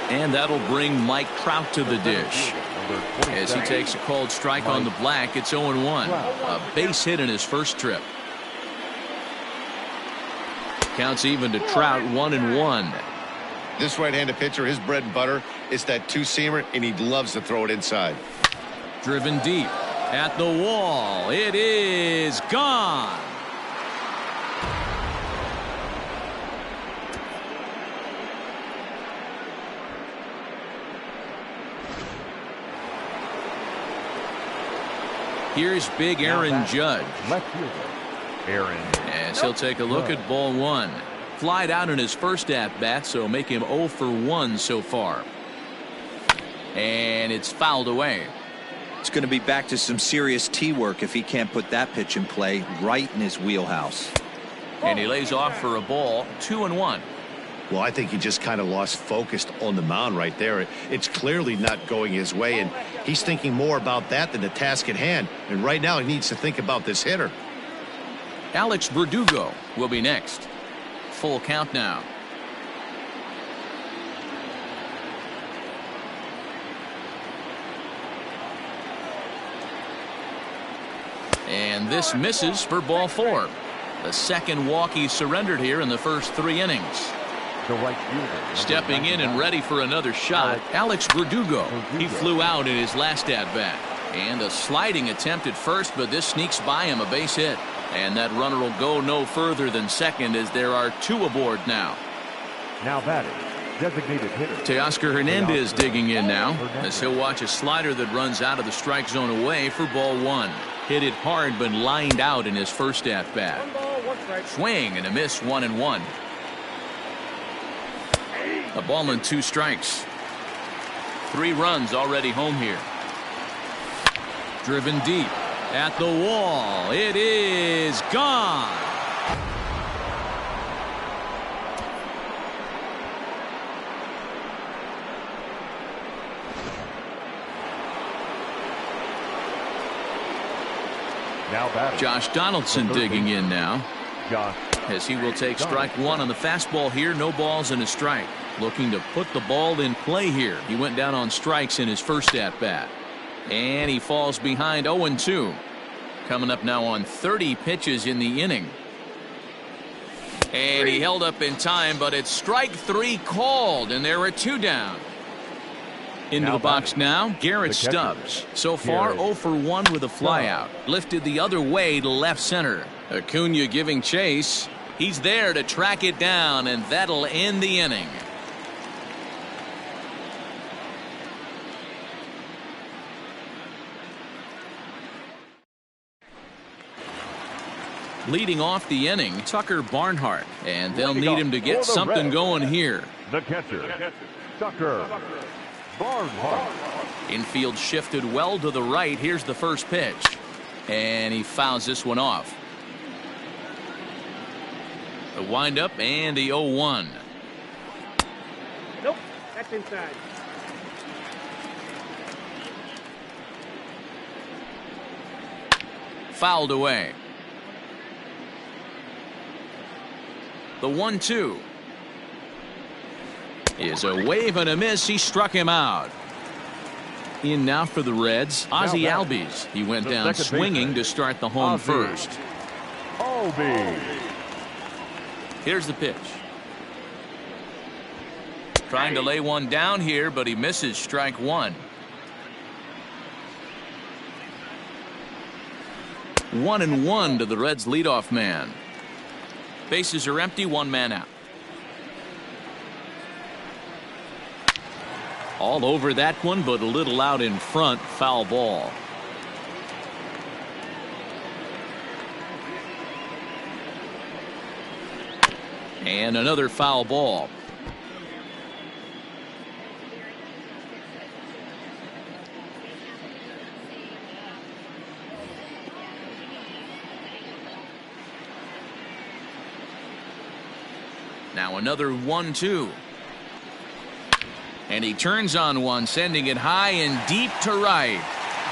And that'll bring Mike Trout to the dish. As he takes a cold strike on the black, it's 0-1. A base hit in his first trip. Counts even to Trout. 1-1. This right-handed pitcher, his bread and butter is that 2-seamer, and he loves to throw it inside. Driven deep at the wall. It is gone. Here's big Aaron Judge. Left fielder, Aaron. As he'll take a look at ball 1. Flied out in his first at-bat, so make him 0 for 1 so far. And it's fouled away. It's going to be back to some serious tee work if he can't put that pitch in play right in his wheelhouse. And he lays off for a ball. 2-1. Well, I think he just kind of lost focus on the mound right there. It's clearly not going his way, and he's thinking more about that than the task at hand. And right now he needs to think about this hitter. Alex Verdugo will be next. Full count now. And this misses for ball 4. The second walk he surrendered here in the first 3 innings. The right fielder. Stepping in and ready for another shot, Alex Verdugo. He flew out in his last at-bat. And a sliding attempt at first, but this sneaks by him, a base hit. And that runner will go no further than second as there are 2 aboard now. Now batting, designated hitter. Teoscar Hernandez digging in now as he'll watch a slider that runs out of the strike zone away for ball 1. Hit it hard but lined out in his first at-bat. Swing and a miss. 1-1. A ball and 2 strikes. 3 runs already home here. Driven deep at the wall. It is gone. Now batting. Josh Donaldson digging in now. Josh. As he will take strike one on the fastball here. No balls and a strike. Looking to put the ball in play here. He went down on strikes in his first at bat. And he falls behind 0-2. Coming up now on 30 pitches in the inning. And he held up in time, but it's strike three called, and there are two down. Into the box now, Garrett Stubbs. So far, 0 for 1 with a flyout. Lifted the other way to left center. Acuna giving chase. He's there to track it down, and that'll end the inning. Leading off the inning, Tucker Barnhart, and they'll need him to get something going here. The catcher, Tucker Barnhart. Infield shifted well to the right. Here's the first pitch, and he fouls this one off. The windup and the 0-1. Nope, that's inside. Fouled away. The 1-2 is a wave and a miss. He struck him out. In now for the Reds, Ozzie Albies. He went down swinging to start the home first. Albies. Here's the pitch. Trying to lay one down here, but he misses strike one. 1-1 to the Reds leadoff man. Bases are empty, one man out. All over that one, but a little out in front. Foul ball. And another foul ball. Now another 1-2. And he turns on one, sending it high and deep to right.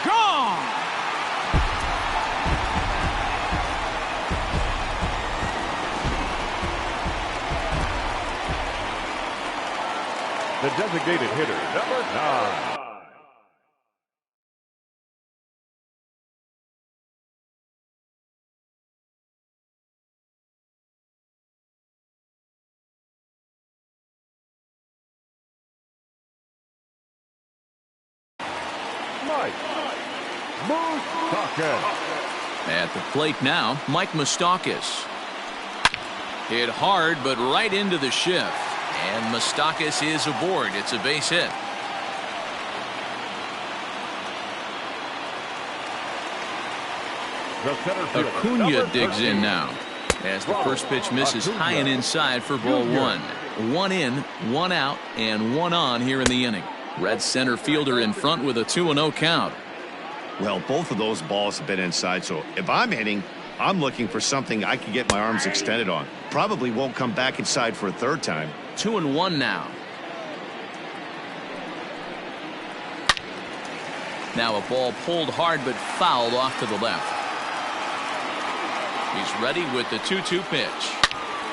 Gone! The designated hitter, number 9. At the plate now, Mike Moustakas. Hit hard, but right into the shift. And Moustakas is aboard. It's a base hit. Acuna digs in now. As the first pitch misses high and inside for ball one. One in, one out, and one on here in the inning. Red center fielder in front with a 2-0 count. Well, both of those balls have been inside, so if I'm hitting, I'm looking for something I can get my arms extended on. Probably won't come back inside for a third time. 2-1 now. Now a ball pulled hard but fouled off to the left. He's ready with the 2-2 pitch.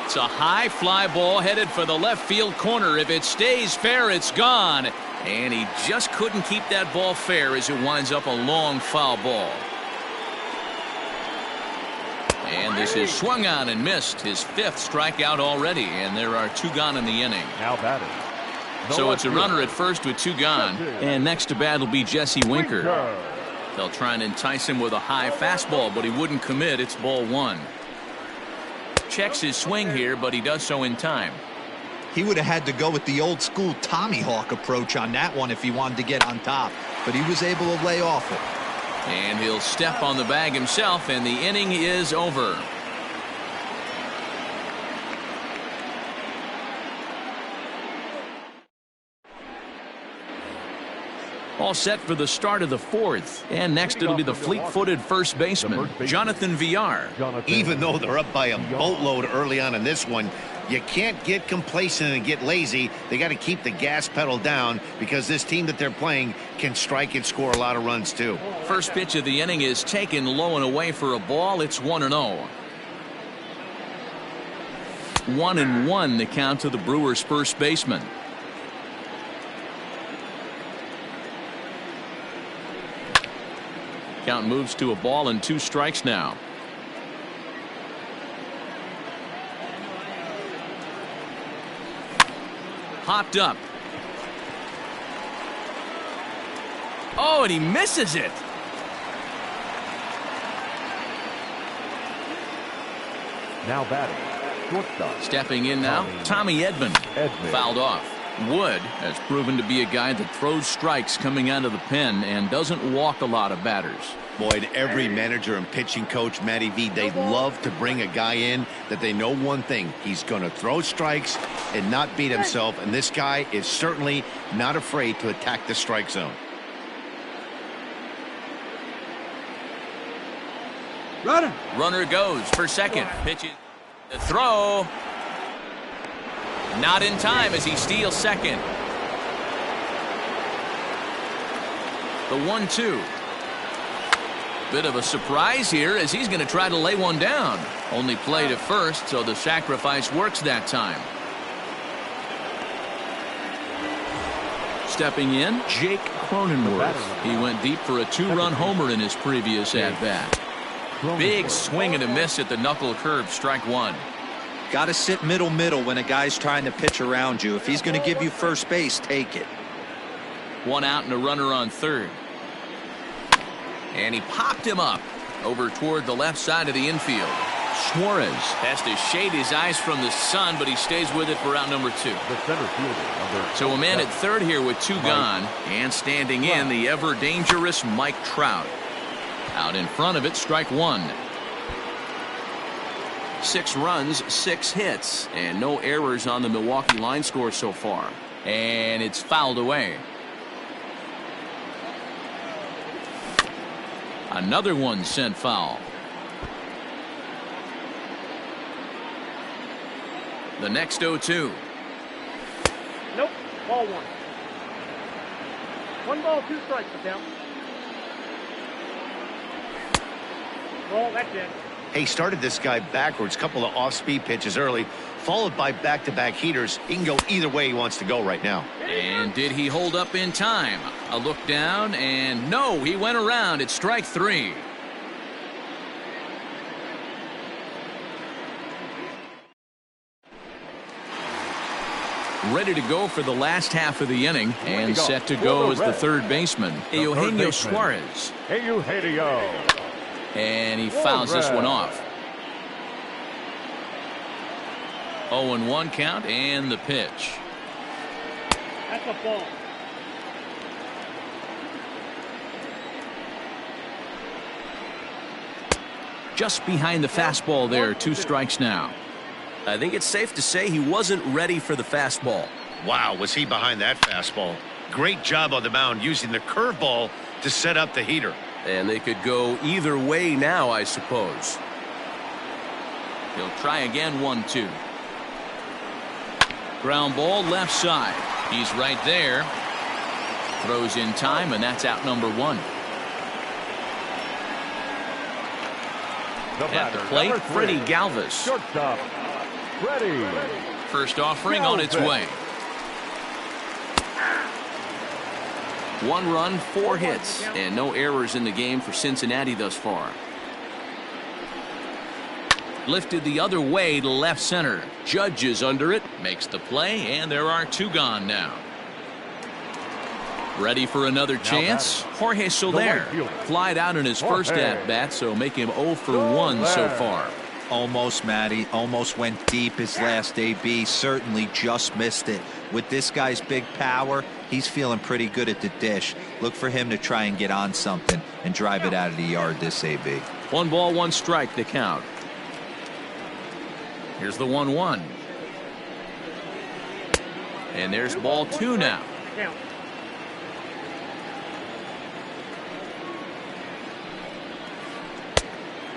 It's a high fly ball headed for the left field corner. If it stays fair, it's gone. And he just couldn't keep that ball fair as it winds up a long foul ball. And this is swung on and missed. His 5th strikeout already, and there are 2 gone in the inning. Now batting. So it's a runner at first with 2 gone, and next to bat will be Jesse Winker. They'll try and entice him with a high fastball, but he wouldn't commit. It's ball 1. Checks his swing here, but he does so in time. He would have had to go with the old school Tommy Hawk approach on that one if he wanted to get on top, but he was able to lay off it. And he'll step on the bag himself, and the inning is over. All set for the start of the fourth. And next it'll be the fleet-footed first baseman, Jonathan Villar. Even though they're up by a boatload early on in this one, you can't get complacent and get lazy. They got to keep the gas pedal down because this team that they're playing can strike and score a lot of runs too. First pitch of the inning is taken low and away for a ball. It's 1-0. 1-1 the count to the Brewers' first baseman. Count moves to a ball and 2 strikes now. Hopped up. Oh, and he misses it. Now batting, shortstop. Stepping in now, Tommy Edman. Fouled off. Wood has proven to be a guy that throws strikes coming out of the pen and doesn't walk a lot of batters. Boyd, every manager and pitching coach, Matty V, they love to bring a guy in that they know one thing. He's going to throw strikes and not beat himself, and this guy is certainly not afraid to attack the strike zone. Runner goes for second. Pitches. The throw. Not in time as he steals second. The 1-2. Bit of a surprise here as he's going to try to lay one down. Only played at first, so the sacrifice works that time. Stepping in, Jake Cronenworth. He went deep for a 2-run homer in his previous at-bat. Big swing and a miss at the knuckle curve, strike 1. Got to sit middle when a guy's trying to pitch around you. If he's going to give you first base, take it. 1 out and a runner on third. And he popped him up over toward the left side of the infield. Suarez has to shade his eyes from the sun, but he stays with it for out number 2. The center fielder, So a man at third here with 2 gone, and standing in the ever dangerous Mike Trout. Out in front of it, strike 1. 6 runs, 6 hits, and no errors on the Milwaukee line score so far. And it's fouled away. Another one sent foul. The next 0-2. Nope. Ball 1. 1 ball, 2 strikes to count. Well, that's it. Hey, started this guy backwards, couple of off-speed pitches early, followed by back-to-back heaters. He can go either way he wants to go right now. And did he hold up in time? A look down, and no, he went around. It's strike 3. Ready to go for the last half of the inning, and set to go as the third baseman, Eugenio Suarez. Eugenio. And he fouls this one off. 0-1 count and the pitch. That's a ball. Just behind the fastball there, 2 strikes now. I think it's safe to say he wasn't ready for the fastball. Wow, was he behind that fastball. Great job on the mound using the curveball to set up the heater. And they could go either way now, I suppose. He'll try again, 1-2. Ground ball left side. He's right there. Throws in time, and that's out number 1. At the plate, Freddie Galvis. Shortstop, Freddie. First offering on its way. 1 run, 4 hits, and no errors in the game for Cincinnati thus far. Lifted the other way to left center. Judge is under it, makes the play, and there are 2 gone now. Ready for another chance? Jorge Soler flied out in his first at-bat, so make him 0 for 1 so far. Almost, Matty. Almost went deep his last AB. Certainly just missed it. With this guy's big power, he's feeling pretty good at the dish. Look for him to try and get on something and drive it out of the yard this AB. 1 ball, 1 strike, the count. Here's the 1-1. And there's ball 2 now.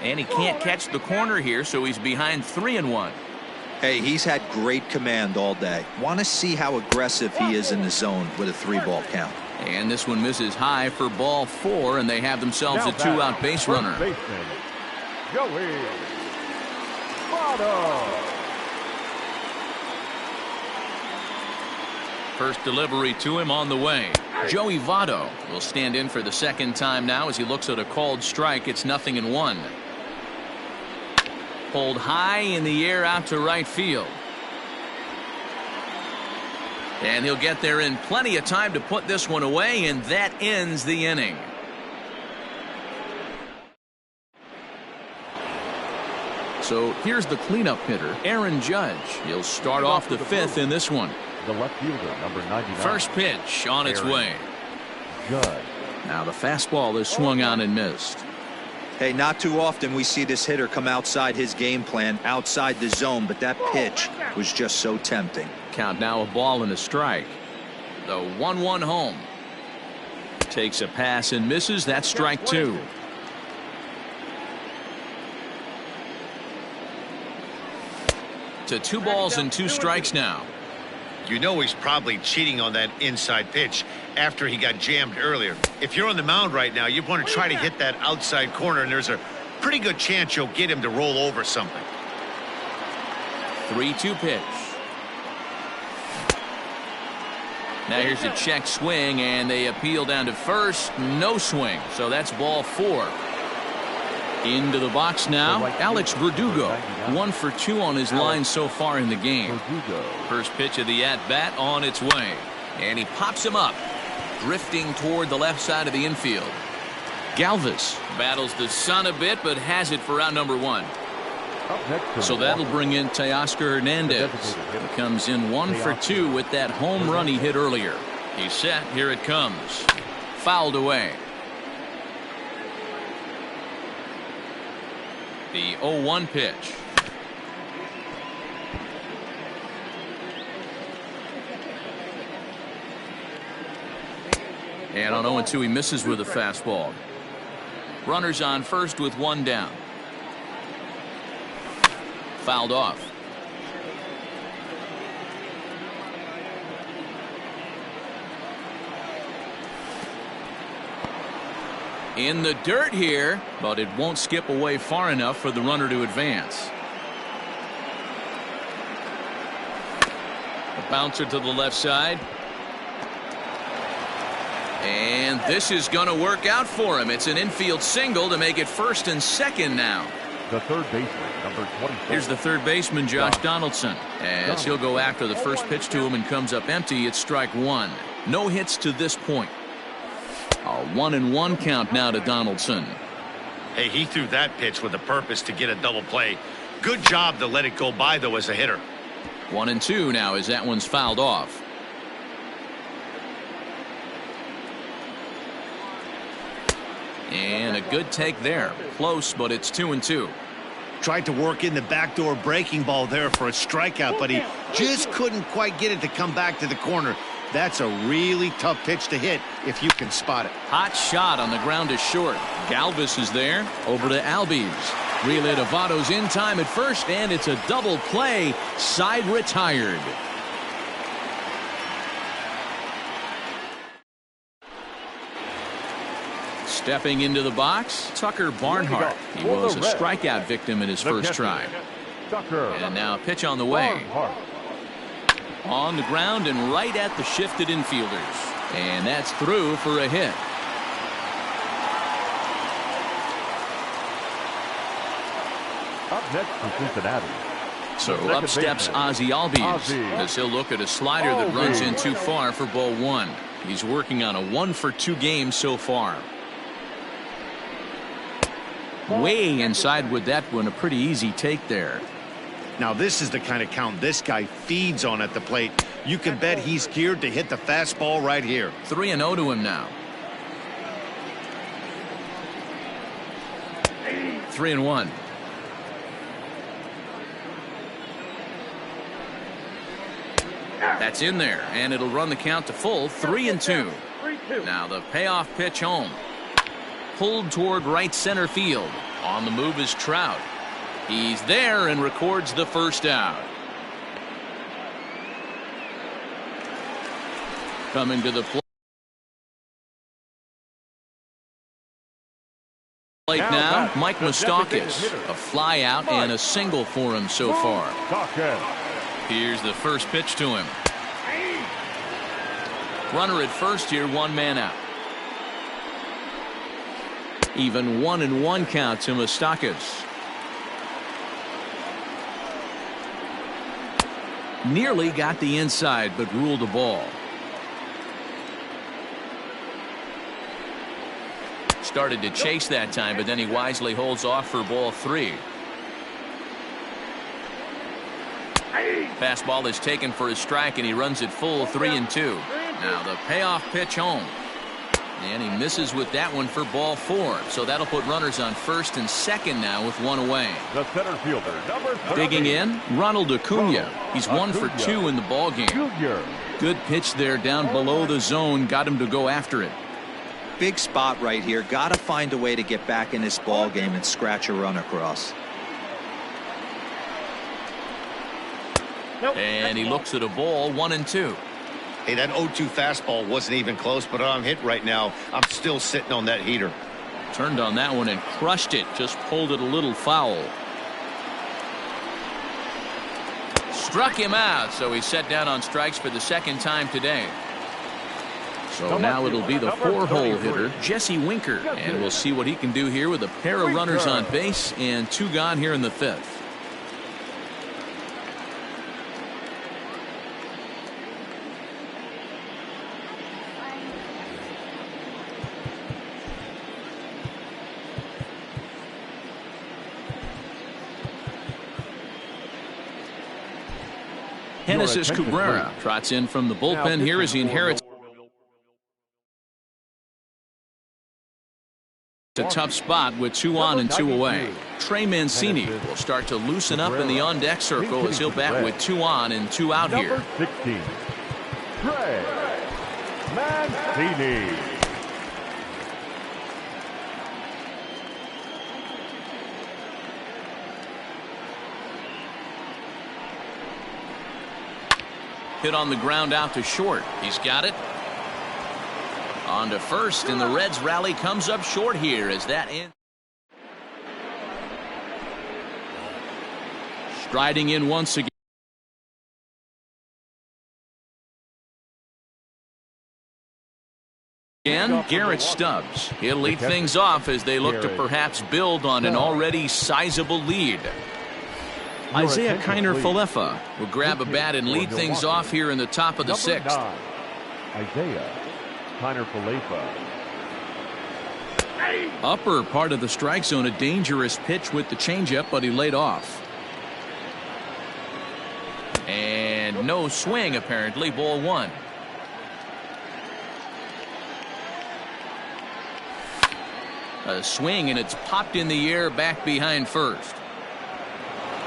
And he can't catch the corner here, so he's behind 3-1. Hey, he's had great command all day. Want to see how aggressive he is in the zone with a 3-ball count. And this one misses high for ball 4, and they have themselves a 2-out base runner. Joey Votto. First delivery to him on the way. Joey Votto will stand in for the second time now as he looks at a called strike. It's 0-1. Pulled high in the air out to right field. And he'll get there in plenty of time to put this one away, and that ends the inning. So here's the cleanup hitter, Aaron Judge. He'll start off the 5th in this one. The left fielder, number 99. First pitch on its way. Judge. Now the fastball is swung on and missed. Hey, not too often we see this hitter come outside his game plan, outside the zone, but that pitch was just so tempting. Count now, a ball and a strike. The 1-1 home. Takes a pass and misses. That's strike 2. To 2 balls and 2 strikes now. You know he's probably cheating on that inside pitch after he got jammed earlier. If you're on the mound right now, you want to try to hit that outside corner, and there's a pretty good chance you'll get him to roll over something. 3-2 pitch. Now here's a check swing, and they appeal down to first. No swing, so that's ball 4. Into the box now, Alex Verdugo. 1 for 2 on his line so far in the game. First pitch of the at-bat on its way. And he pops him up, drifting toward the left side of the infield. Galvis battles the sun a bit, but has it for out number 1. So that'll bring in Teoscar Hernandez. He comes in 1 for 2 with that home run he hit earlier. He's set. Here it comes. Fouled away. The 0-1 pitch. And on 0-2 he misses with a fastball. Runners on first with 1 down. Fouled off. In the dirt here, but it won't skip away far enough for the runner to advance. A bouncer to the left side. And this is going to work out for him. It's an infield single to make it first and second now. The third baseman, number 24. Here's the third baseman, Josh Donaldson. As he'll go after the first pitch to him and comes up empty, it's strike 1. No hits to this point. A 1-1 count now to Donaldson. Hey, he threw that pitch with a purpose to get a double play. Good job to let it go by, though, as a hitter. 1-2 now as that one's fouled off. And a good take there. Close, but it's 2-2. Tried to work in the backdoor breaking ball there for a strikeout, but he just couldn't quite get it to come back to the corner. That's a really tough pitch to hit if you can spot it. Hot shot on the ground is short. Galvis is there. Over to Albies. Relay to Votto's in time at first, and it's a double play. Side retired. Stepping into the box, Tucker Barnhart. He was a strikeout victim in his first try. And now a pitch on the way. On the ground and right at the shifted infielders. And that's through for a hit. Up next to Cincinnati. So up steps Ozzie Albies as he'll look at a slider that runs in too far for ball 1. He's working on a 1 for 2 game so far. Way inside with that one, a pretty easy take there. Now this is the kind of count this guy feeds on at the plate. You can bet he's geared to hit the fastball right here. 3-0 to him now. 3-1. That's in there, and it'll run the count to full. 3-2. Now the payoff pitch home. pulled toward right center field. On the move is Trout. He's there and records the first out. Coming to the plate now, Mike Moustakas. A fly out and a single for him so far. Here's the first pitch to him. Runner at first here, one man out. Even 1-1 count to Moustakas. Nearly got the inside, but ruled a ball. Started to chase that time, but then he wisely holds off for ball 3. Fastball is taken for a strike, and he runs it full 3-2. Now the payoff pitch home. And he misses with that one for ball 4. So that'll put runners on first and second now with one away. The center fielder, number 30. Digging in, Ronald Acuna. He's 1 for 2 in the ball game. Junior. Good pitch there down below the zone. Got him to go after it. Big spot right here. Got to find a way to get back in this ball game and scratch a run across. And he looks at a ball, 1-2. Hey, that 0-2 fastball wasn't even close, but on hit right now, I'm still sitting on that heater. Turned on that one and crushed it. Just pulled it a little foul. Struck him out, so he's set down on strikes for the second time today. So now it'll be the 4-hole hitter, Jesse Winker. And we'll see what he can do here with a pair of runners on base and 2 gone here in the 5th. Genesis Cabrera trots in from the bullpen here as he inherits a tough spot with 2 on and 2 away. Trey Mancini will start to loosen up in the on-deck circle as he'll bat with 2 on and 2 out here. Number 16, Trey Mancini. Hit on the ground out to short. He's got it. On to first, and the Reds rally comes up short here as that ends. Striding in once again. Garrett Stubbs. He'll lead things off as they look to perhaps build on an already sizable lead. Isaiah Kiner-Falefa will grab a bat and lead things off here in the top of the 6th. Isaiah Kiner-Falefa. Upper part of the strike zone, a dangerous pitch with the changeup, but he laid off. And no swing apparently, ball 1. A swing and it's popped in the air back behind first.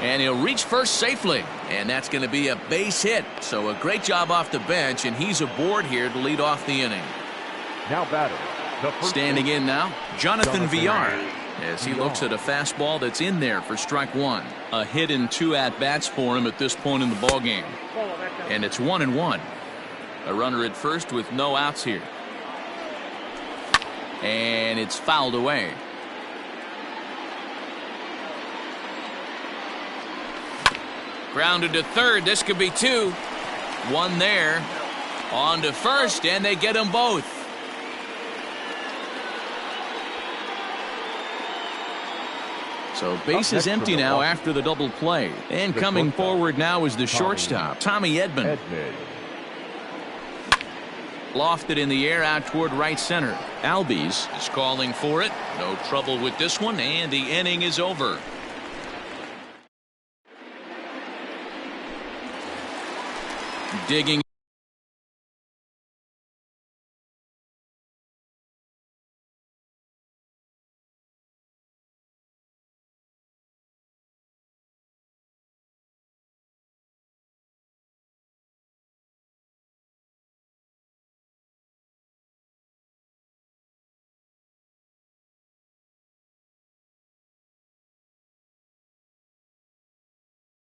And he'll reach first safely, and that's going to be a base hit. So a great job off the bench, and he's aboard here to lead off the inning. Now batter. Standing in now, Jonathan Villar, as he looks at a fastball that's in there for strike 1. A hit and 2 at-bats for him at this point in the ballgame. And it's 1-1. A runner at first with no outs here. And it's fouled away. Grounded to third. This could be 2. 1 there. On to first, and they get them both. So base is empty now after the double play. And coming forward now is the shortstop, Tommy Edman. Lofted in the air out toward right center. Albies is calling for it. No trouble with this one, and the inning is over. Digging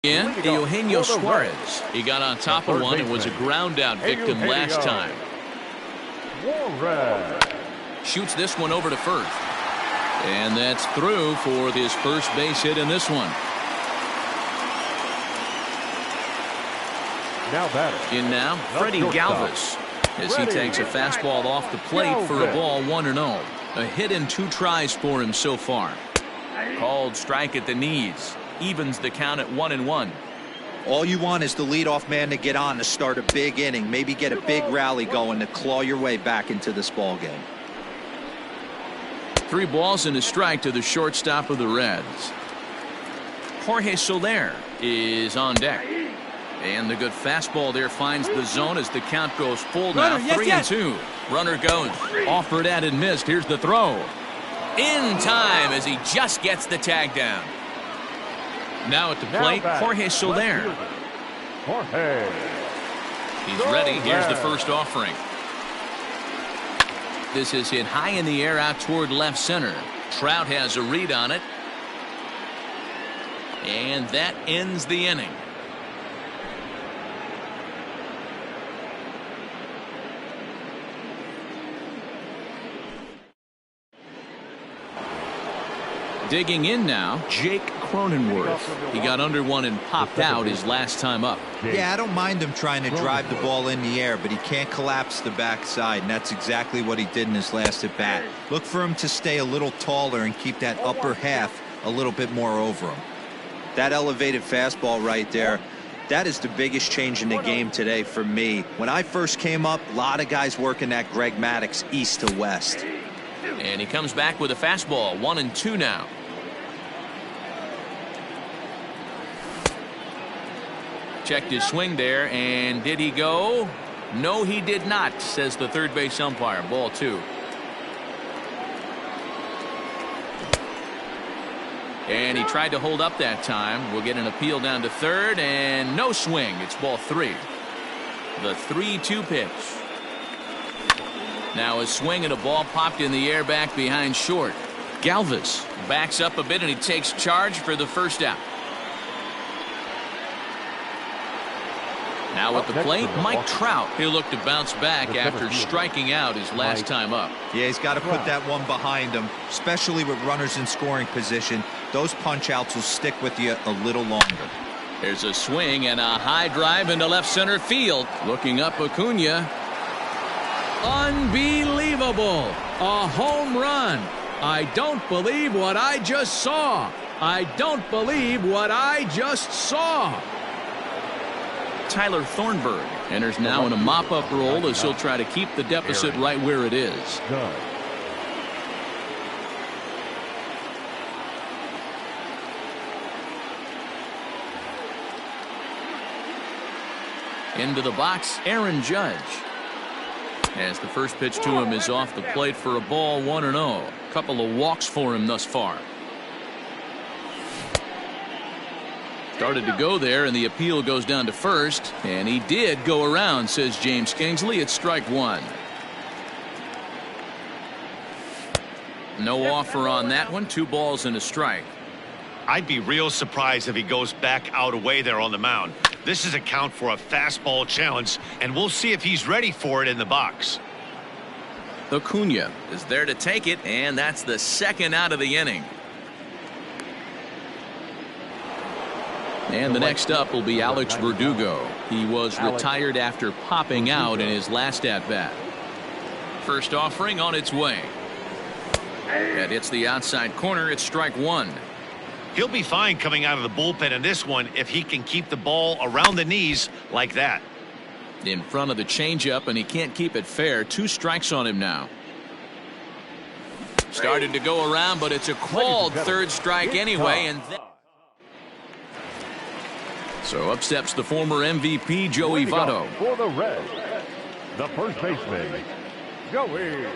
In Eugenio Suarez. He got on top of one and was a ground out victim last time. Shoots this one over to first. And that's through for his first base hit in this one. In now, Freddie Galvis, as he takes a fastball off the plate for a ball 1-0. A hit in 2 tries for him so far. Called strike at the knees. Evens the count at 1-1. All you want is the leadoff man to get on to start a big inning, maybe get a big rally going to claw your way back into this ball game. 3 balls and a strike to the shortstop of the Reds. Jorge Soler is on deck. And the good fastball there finds the zone as the count goes full now. 3-2. Runner goes. Offered at and missed. Here's the throw. In time as he just gets the tag down. Now at the plate, Jorge Soler. He's ready. Here's the first offering. This is hit high in the air out toward left center. Trout has a read on it. And that ends the inning. Digging in now, Jake Cronenworth. He got under one and popped out his last time up. Yeah, I don't mind him trying to drive the ball in the air, but he can't collapse the backside, and that's exactly what he did in his last at bat. Look for him to stay a little taller and keep that upper half a little bit more over him. That elevated fastball right there, that is the biggest change in the game today for me. When I first came up, a lot of guys working that Greg Maddux east to west. And he comes back with a fastball, 1-2 now. Checked his swing there, and did he go? No, he did not, says the third base umpire. Ball 2. And he tried to hold up that time. We'll get an appeal down to third, and no swing. It's ball 3. The 3-2 pitch. Now a swing and a ball popped in the air back behind short. Galvis backs up a bit, and he takes charge for the first out. Now at the plate, Mike Trout. He'll look to bounce back after striking out his last time up. Yeah, he's got to put that one behind him, especially with runners in scoring position. Those punch-outs will stick with you a little longer. There's a swing and a high drive into left center field. Looking up, Acuna. Unbelievable. A home run. I don't believe what I just saw. I don't believe what I just saw. Tyler Thornburg enters now in a mop-up role as he'll try to keep the deficit right where it is. Into the box, Aaron Judge. As the first pitch to him is off the plate for a ball, 1-0. Couple of walks for him thus far. Started to go there, and the appeal goes down to first, and he did go around, says James Kingsley. It's strike 1. No offer on that one. 2 balls and a strike. I'd be real surprised if he goes back out away there on the mound. This is a count for a fastball challenge, and we'll see if he's ready for it in the box. Acuna is there to take it, and that's the second out of the inning. And the next up will be Alex Verdugo. He was retired after popping out in his last at-bat. First offering on its way. That hits the outside corner. It's strike 1. He'll be fine coming out of the bullpen in this one if he can keep the ball around the knees like that. In front of the changeup, and he can't keep it fair. 2 strikes on him now. Started to go around, but it's a called third strike anyway, and so up steps the former MVP, Joey Votto. For the Reds, the first baseman, Joey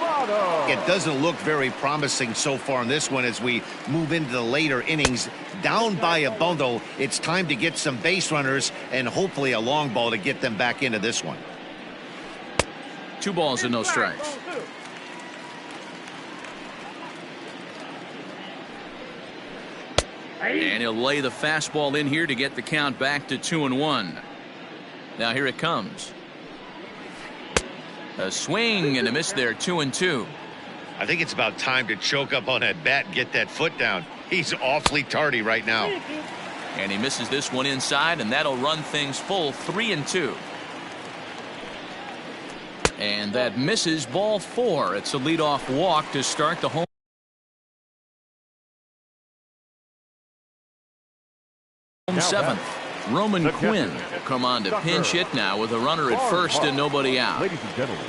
Votto. It doesn't look very promising so far in this one as we move into the later innings. Down by a bundle, it's time to get some base runners and hopefully a long ball to get them back into this one. 2 balls and no strikes. And he'll lay the fastball in here to get the count back to 2-1. Now here it comes. A swing and a miss there, 2-2. I think it's about time to choke up on that bat and get that foot down. He's awfully tardy right now. And he misses this one inside, and that'll run things full, 3-2. And that misses, ball 4. It's a leadoff walk to start the home seventh. Roman Quinn will come on to pinch hit now with a runner at first and nobody out. Ladies and gentlemen,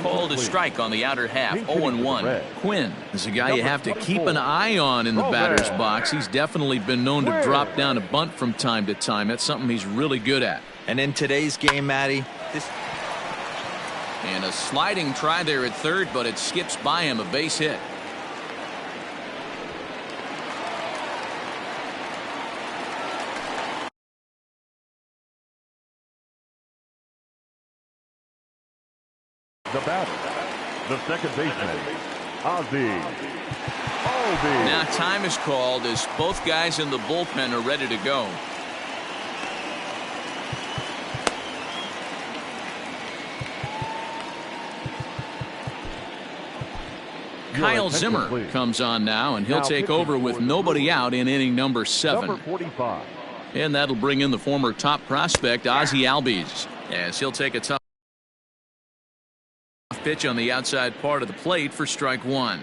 Called a strike on the outer half. 0-1. Quinn is a guy you have to keep an eye on in the batter's box. He's definitely been known to drop down a bunt from time to time. That's something he's really good at. And in today's game, Matty, and a sliding try there at third, but it skips by him, a base hit. The batter, the second baseman, Ozzie. Now time is called as both guys in the bullpen are ready to go. Kyle Zimmer comes on now, and he'll take over with nobody out in inning number 7. And that'll bring in the former top prospect, Ozzie Albies, as he'll take a tough pitch on the outside part of the plate for strike 1.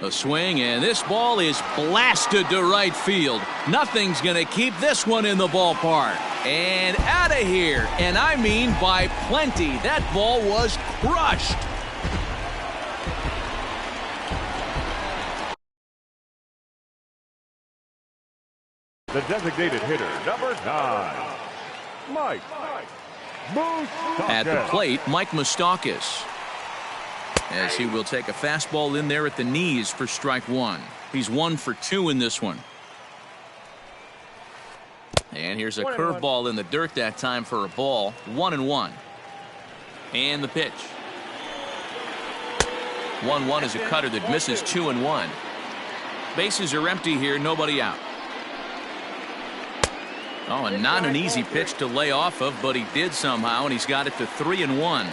A swing, and this ball is blasted to right field. Nothing's going to keep this one in the ballpark. And out of here, and I mean by plenty. That ball was crushed. The designated hitter, number 9, Mike Moustakas. At the plate, Mike Moustakas, as he will take a fastball in there at the knees for strike 1. He's 1 for 2 in this one. And here's a curveball in the dirt that time for a ball. 1-1. And the pitch. 1-1 is a cutter that misses. 2-1. Bases are empty here, nobody out. Oh, and not an easy pitch to lay off of, but he did somehow, and he's got it to 3-1.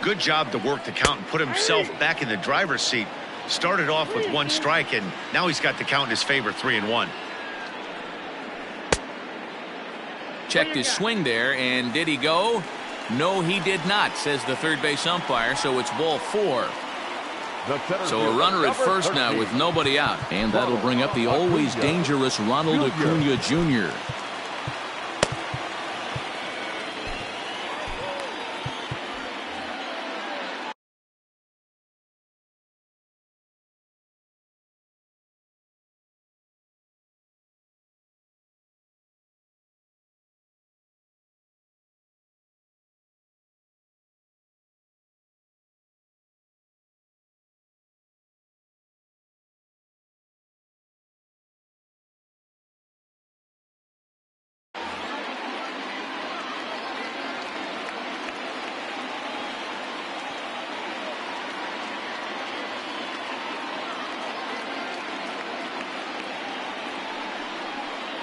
Good job to work the count and put himself back in the driver's seat. Started off with 1 strike, and now he's got the count in his favor, 3-1. Checked his swing there, and did he go? No, he did not, says the third base umpire, so it's ball 4. So a runner at first now with nobody out, and that'll bring up the always dangerous Ronald Acuna Jr.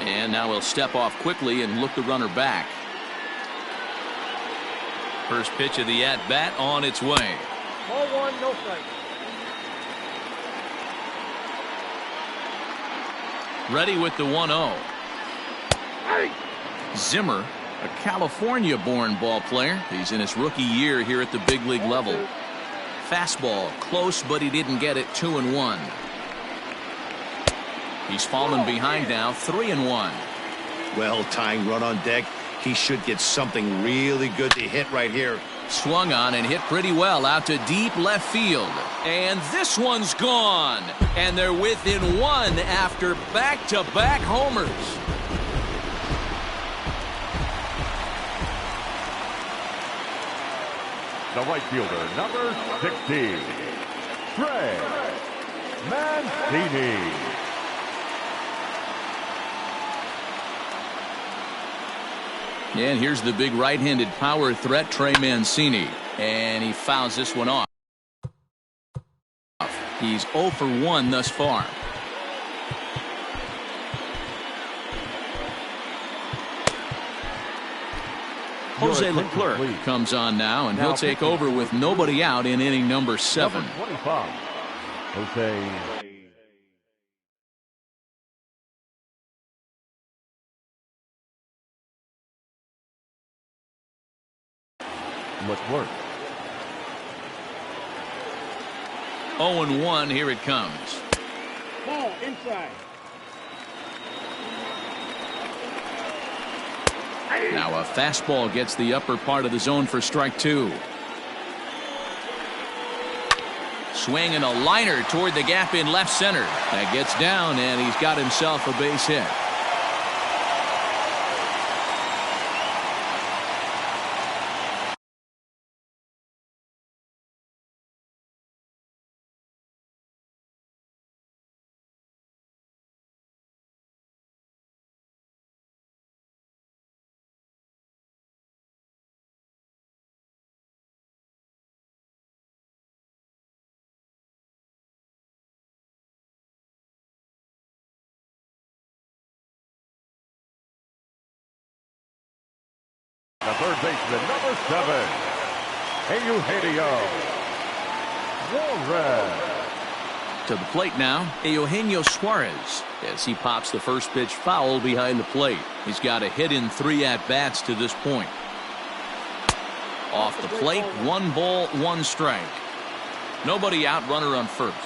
And now he'll step off quickly and look the runner back. First pitch of the at-bat on its way. Ball 1, no strike. Ready with the 1-0. Zimmer, a California-born ball player. He's in his rookie year here at the big league level. Fastball close, but he didn't get it. 2-1. He's fallen behind now, 3-1. Well, tying run on deck. He should get something really good to hit right here. Swung on and hit pretty well out to deep left field. And this one's gone. And they're within 1 after back-to-back homers. The right fielder, number 60, Trey Mancini. And here's the big right-handed power threat, Trey Mancini. And he fouls this one off. He's 0 for 1 thus far. Jose Leclerc comes on now, and he'll take over with nobody out in inning number 7. Number 25, Jose Leclerc. 0-1, here it comes. Ball inside. Now a fastball gets the upper part of the zone for strike 2. Swing and a liner toward the gap in left center. That gets down, and he's got himself a base hit. The third baseman, number 7, Eugenio Suarez. To the plate now, Eugenio Suarez, as he pops the first pitch foul behind the plate. He's got a hit in 3 at-bats to this point. Off the plate, 1 ball, 1 strike. Nobody out, runner on first.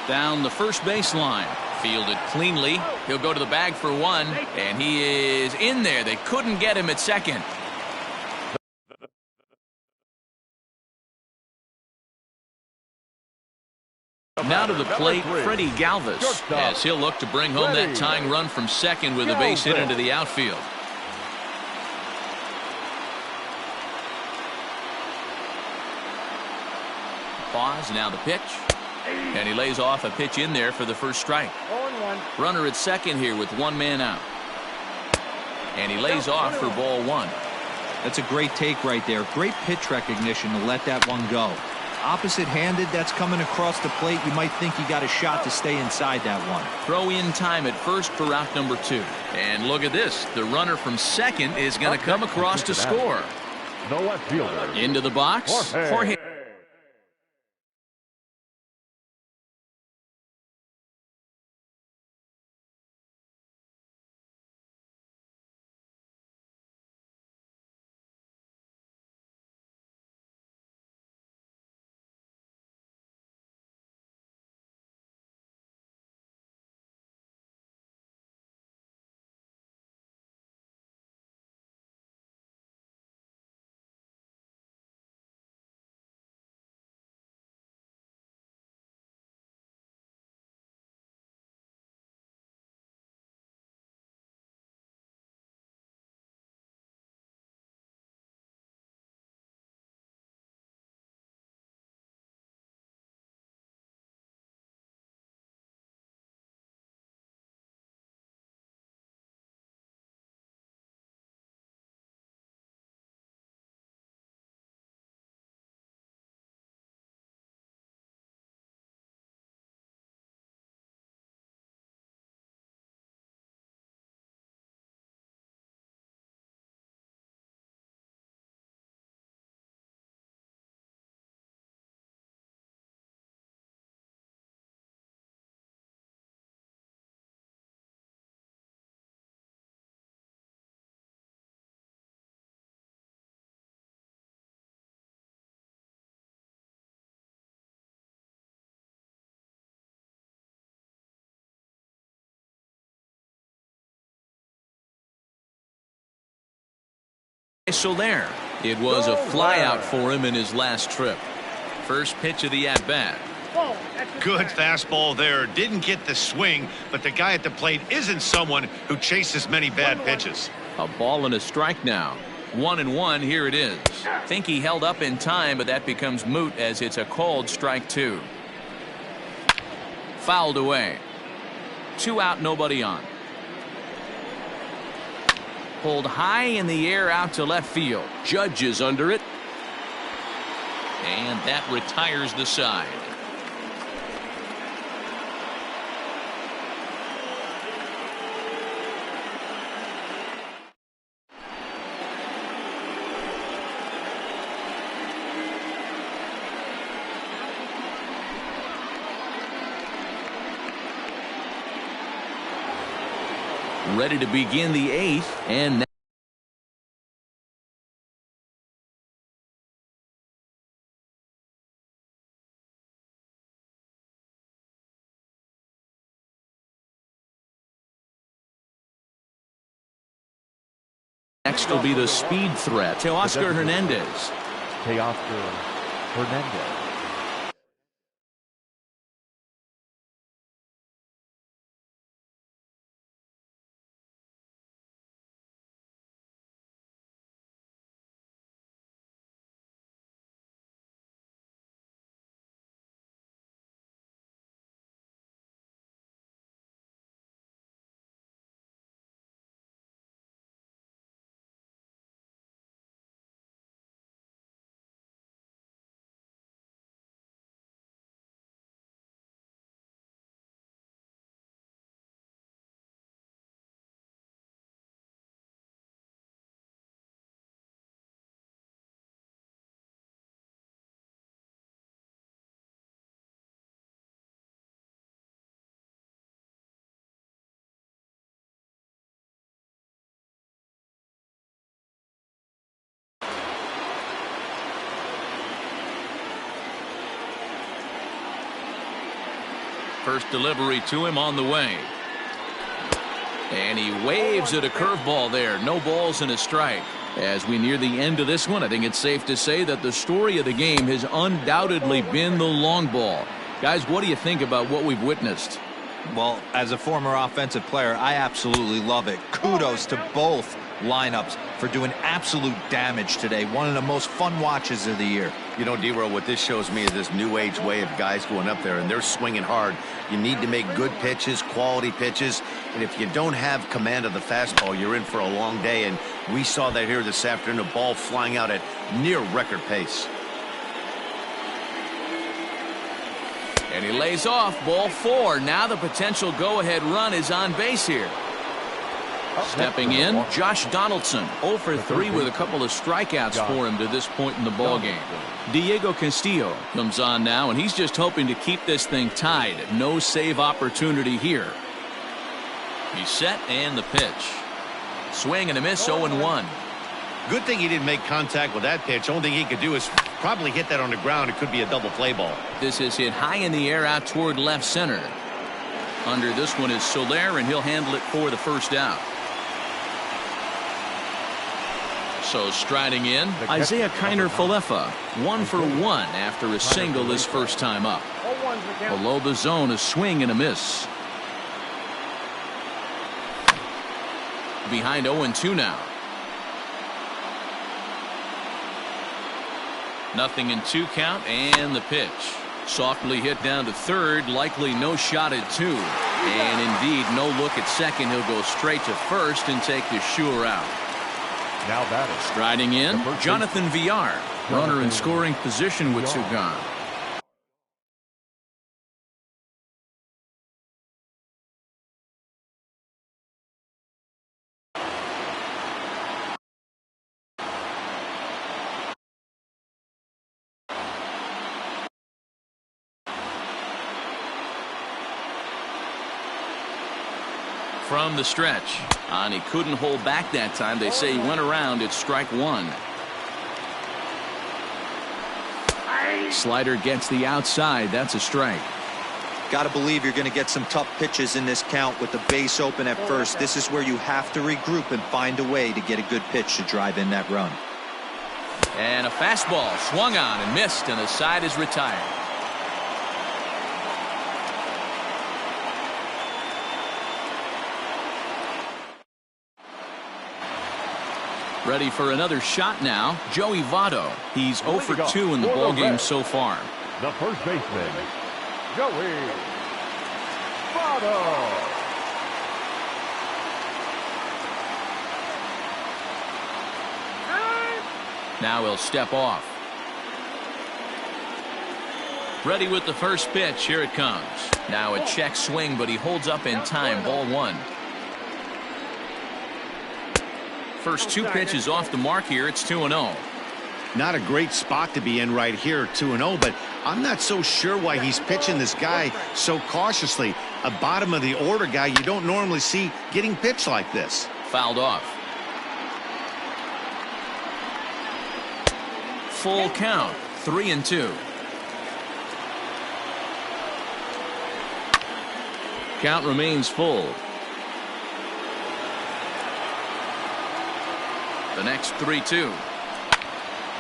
Down the first baseline. Fielded cleanly. He'll go to the bag for 1, and he is in there. They couldn't get him at second. Now to the plate, Freddie Galvis, as he'll look to bring home that tying run from second with a base hit into the outfield. Pause, now the pitch. And he lays off a pitch in there for the first strike. 0-1. Runner at second here with 1 man out. And he lays off for ball 1. That's a great take right there. Great pitch recognition to let that one go. Opposite-handed, that's coming across the plate. You might think he got a shot to stay inside that one. Throw in time at first for out number 2. And look at this. The runner from second is going to come across to score. The left fielder. Into the box, Jorge. So there, it was a flyout for him in his last trip. First pitch of the at-bat. Good fastball there. Didn't get the swing, but the guy at the plate isn't someone who chases many bad pitches. A ball and a strike now. 1-1, here it is. Think he held up in time, but that becomes moot as it's a called strike 2. Fouled away. 2 out, nobody on. Pulled high in the air out to left field. Judge is under it. And that retires the side. Ready to begin the 8th, and next will be the speed threat, Teoscar Hernandez. Teoscar Hernandez. First delivery to him on the way. And he waves at a curveball there. No balls and a strike. As we near the end of this one, I think it's safe to say that the story of the game has undoubtedly been the long ball. Guys, what do you think about what we've witnessed? Well, as a former offensive player, I absolutely love it. Kudos to both lineups for doing absolute damage today. One of the most fun watches of the year. You know, D-Row, what this shows me is this new age way of guys going up there, and they're swinging hard. You need to make good pitches, quality pitches, and if you don't have command of the fastball, you're in for a long day, and we saw that here this afternoon, a ball flying out at near record pace. And he lays off, ball 4. Now the potential go-ahead run is on base here. Stepping in, Josh Donaldson, 0 for 3 with a couple of strikeouts for him to this point in the ballgame. Diego Castillo comes on now, and he's just hoping to keep this thing tied. No save opportunity here. He's set, and the pitch. Swing and a miss, 0-1. Good thing he didn't make contact with that pitch. Only thing he could do is probably hit that on the ground. It could be a double play ball. This is hit high in the air out toward left center. Under this one is Soler, and he'll handle it for the first out. So striding in, Isaiah Kiner-Falefa, 1 for 1 after a single his first time up. Below the zone, a swing and a miss. Behind 0-2 now. 0-2 count, and the pitch. Softly hit down to third, likely no shot at 2. And indeed, no look at second. He'll go straight to first and take the sure out. Now batting. Striding in, Jonathan Villar, runner in scoring position with 2 gone. From the stretch, and he couldn't hold back that time. They say he went around. It's strike 1. Slider gets the outside. That's a strike. Got to believe you're going to get some tough pitches in this count with the base open at first. This is where you have to regroup and find a way to get a good pitch to drive in that run. And a fastball swung on and missed, and the side is retired. Ready for another shot now, Joey Votto. He's 0 for 2 in the ballgame so far. The first baseman, Joey Votto. Now he'll step off. Ready with the first pitch. Here it comes. Now a check swing, but he holds up in time. Ball 1. First 2 pitches off the mark here. It's 2-0. Not a great spot to be in right here, 2-0, but I'm not so sure why he's pitching this guy so cautiously. A bottom of the order guy you don't normally see getting pitched like this. Fouled off. Full count, 3-2. Count remains full. The next 3-2.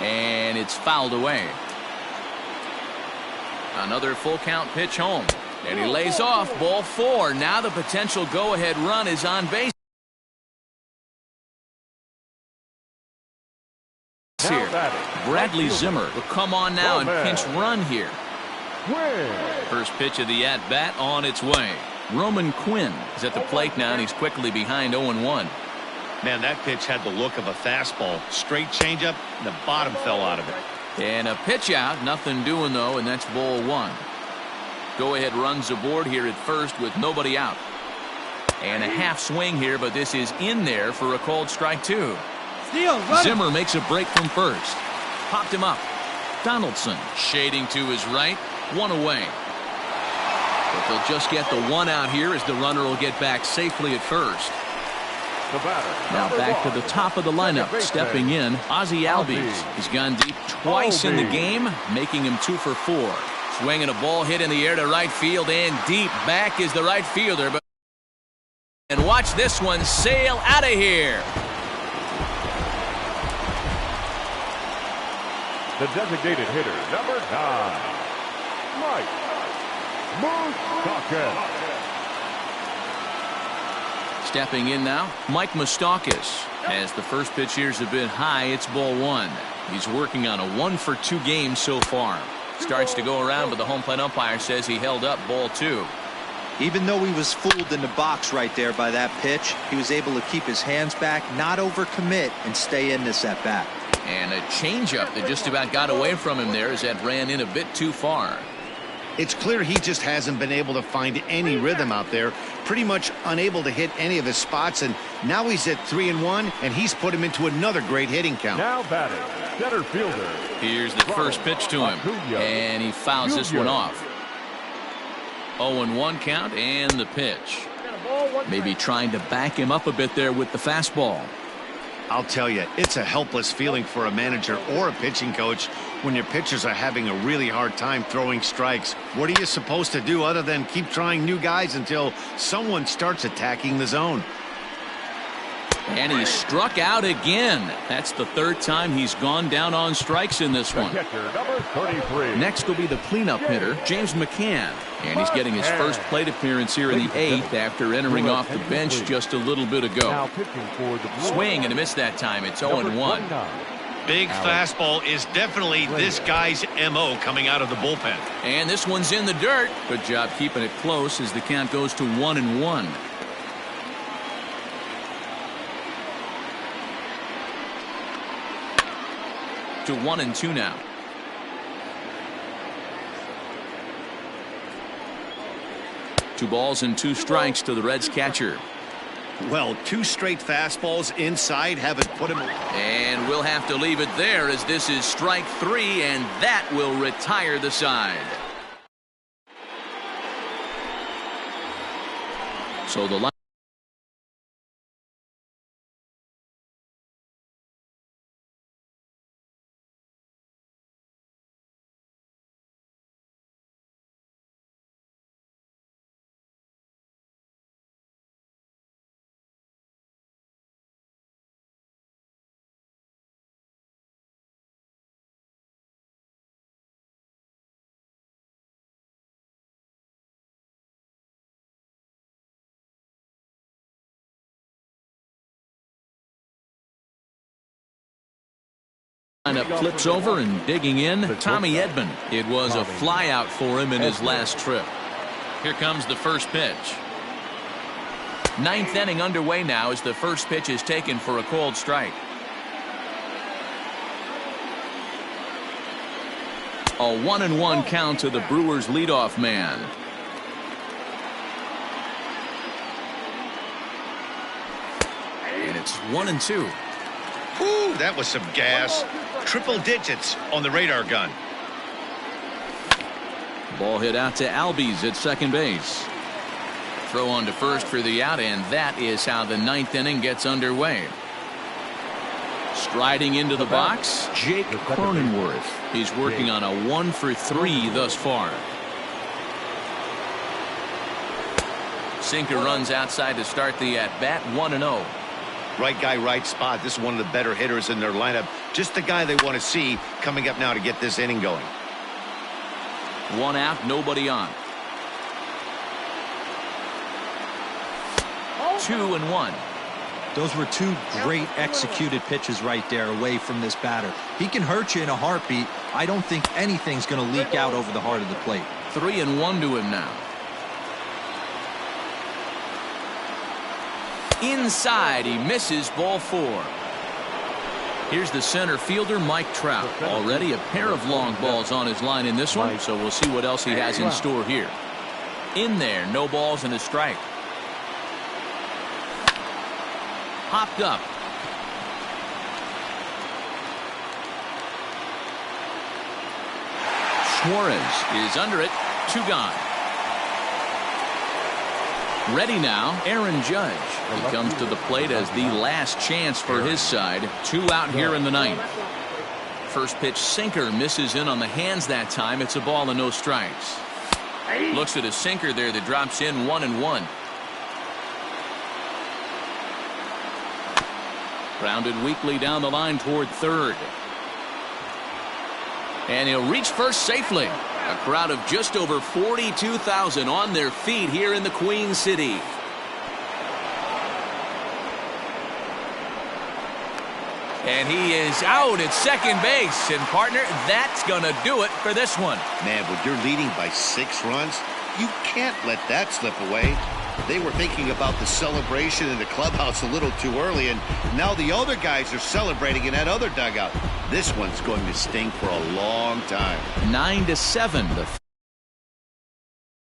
And it's fouled away. Another full count pitch home. And he lays off, ball 4. Now the potential go-ahead run is on base here. Bradley Zimmer will come on now and pinch run here. First pitch of the at-bat on its way. Roman Quinn is at the plate now, and he's quickly behind 0-1. Man, that pitch had the look of a fastball. Straight changeup, and the bottom fell out of it. And a pitch out, nothing doing though, and that's ball 1. Go-ahead runs aboard here at first with nobody out. And a half swing here, but this is in there for a called strike 2. Zimmer makes a break from first. Popped him up. Donaldson shading to his right. 1 away. But they'll just get the 1 out here as the runner will get back safely at first. Now back to the top of the lineup. Stepping in, Ozzie Albies. He's gone deep twice in the game, making him 2 for 4. Swinging a ball hit in the air to right field and deep. Back is the right fielder. And watch this one sail out of here. The designated hitter, number 9, Mike Moustakas. Stepping in now, Mike Moustakas. As the first pitch here is a bit high, it's ball 1. He's working on a 1-for-2 game so far. Starts to go around, but the home plate umpire says he held up ball 2. Even though he was fooled in the box right there by that pitch, he was able to keep his hands back, not overcommit, and stay in this at bat. And a changeup that just about got away from him there as that ran in a bit too far. It's clear he just hasn't been able to find any rhythm out there. Pretty much unable to hit any of his spots, and now he's at 3-1, and he's put him into another great hitting count. Now batting, center fielder. Here's the first pitch to him, and he fouls this one off. 0-1 count and the pitch. Maybe trying to back him up a bit there with the fastball. I'll tell you, it's a helpless feeling for a manager or a pitching coach when your pitchers are having a really hard time throwing strikes. What are you supposed to do other than keep trying new guys until someone starts attacking the zone? And he struck out again. That's the 3rd time he's gone down on strikes in this one. Next will be the cleanup hitter, James McCann. And he's getting his first plate appearance here in the 8th after entering off the bench just a little bit ago. Swing and a miss that time. It's 0-1. Big fastball is definitely this guy's MO coming out of the bullpen. And this one's in the dirt. Good job keeping it close as the count goes to 1-1. To 1-2 now. Two balls and 2 strikes to the Reds catcher. Well, 2 straight fastballs inside haven't put him. And we'll have to leave it there as this is strike 3, and that will retire the side. So the line. Lineup flips over and digging in, Tommy Edman. It was a flyout for him in his last trip. Here comes the first pitch. 9th inning underway now as the first pitch is taken for a called strike. A 1-1 count to the Brewers leadoff man. And it's 1-2. Ooh, that was some gas. Triple digits on the radar gun. Ball hit out to Albies at second base. Throw on to first for the out, and that is how the ninth inning gets underway. Striding into the box, Jake Cronenworth. He's working on a 1-for-3 thus far. Sinker runs outside to start the at-bat, 1-0. Right guy, right spot. This is one of the better hitters in their lineup. Just the guy they want to see coming up now to get this inning going. One out, nobody on. 2-1. Those were two great executed pitches right there away from this batter. He can hurt you in a heartbeat. I don't think anything's going to leak out over the heart of the plate. 3-1 to him now. Inside, he misses, ball 4. Here's the center fielder, Mike Trout. Already a pair of long balls on his line in this one, so we'll see what else he has in store here. In there, no balls and a strike. Hopped up. Suarez is under it. 2 gone. Ready now, Aaron Judge. He comes to the plate as the last chance for his side. 2 out here in the ninth. First pitch sinker misses in on the hands that time. It's a ball and no strikes. Looks at a sinker there that drops in, 1-1. Grounded weakly down the line toward third. And he'll reach first safely. A crowd of just over 42,000 on their feet here in the Queen City. And he is out at second base. And, partner, that's going to do it for this one. Man, when you're leading by 6 runs, you can't let that slip away. They were thinking about the celebration in the clubhouse a little too early, and now the other guys are celebrating in that other dugout. This one's going to sting for a long time. 9-7.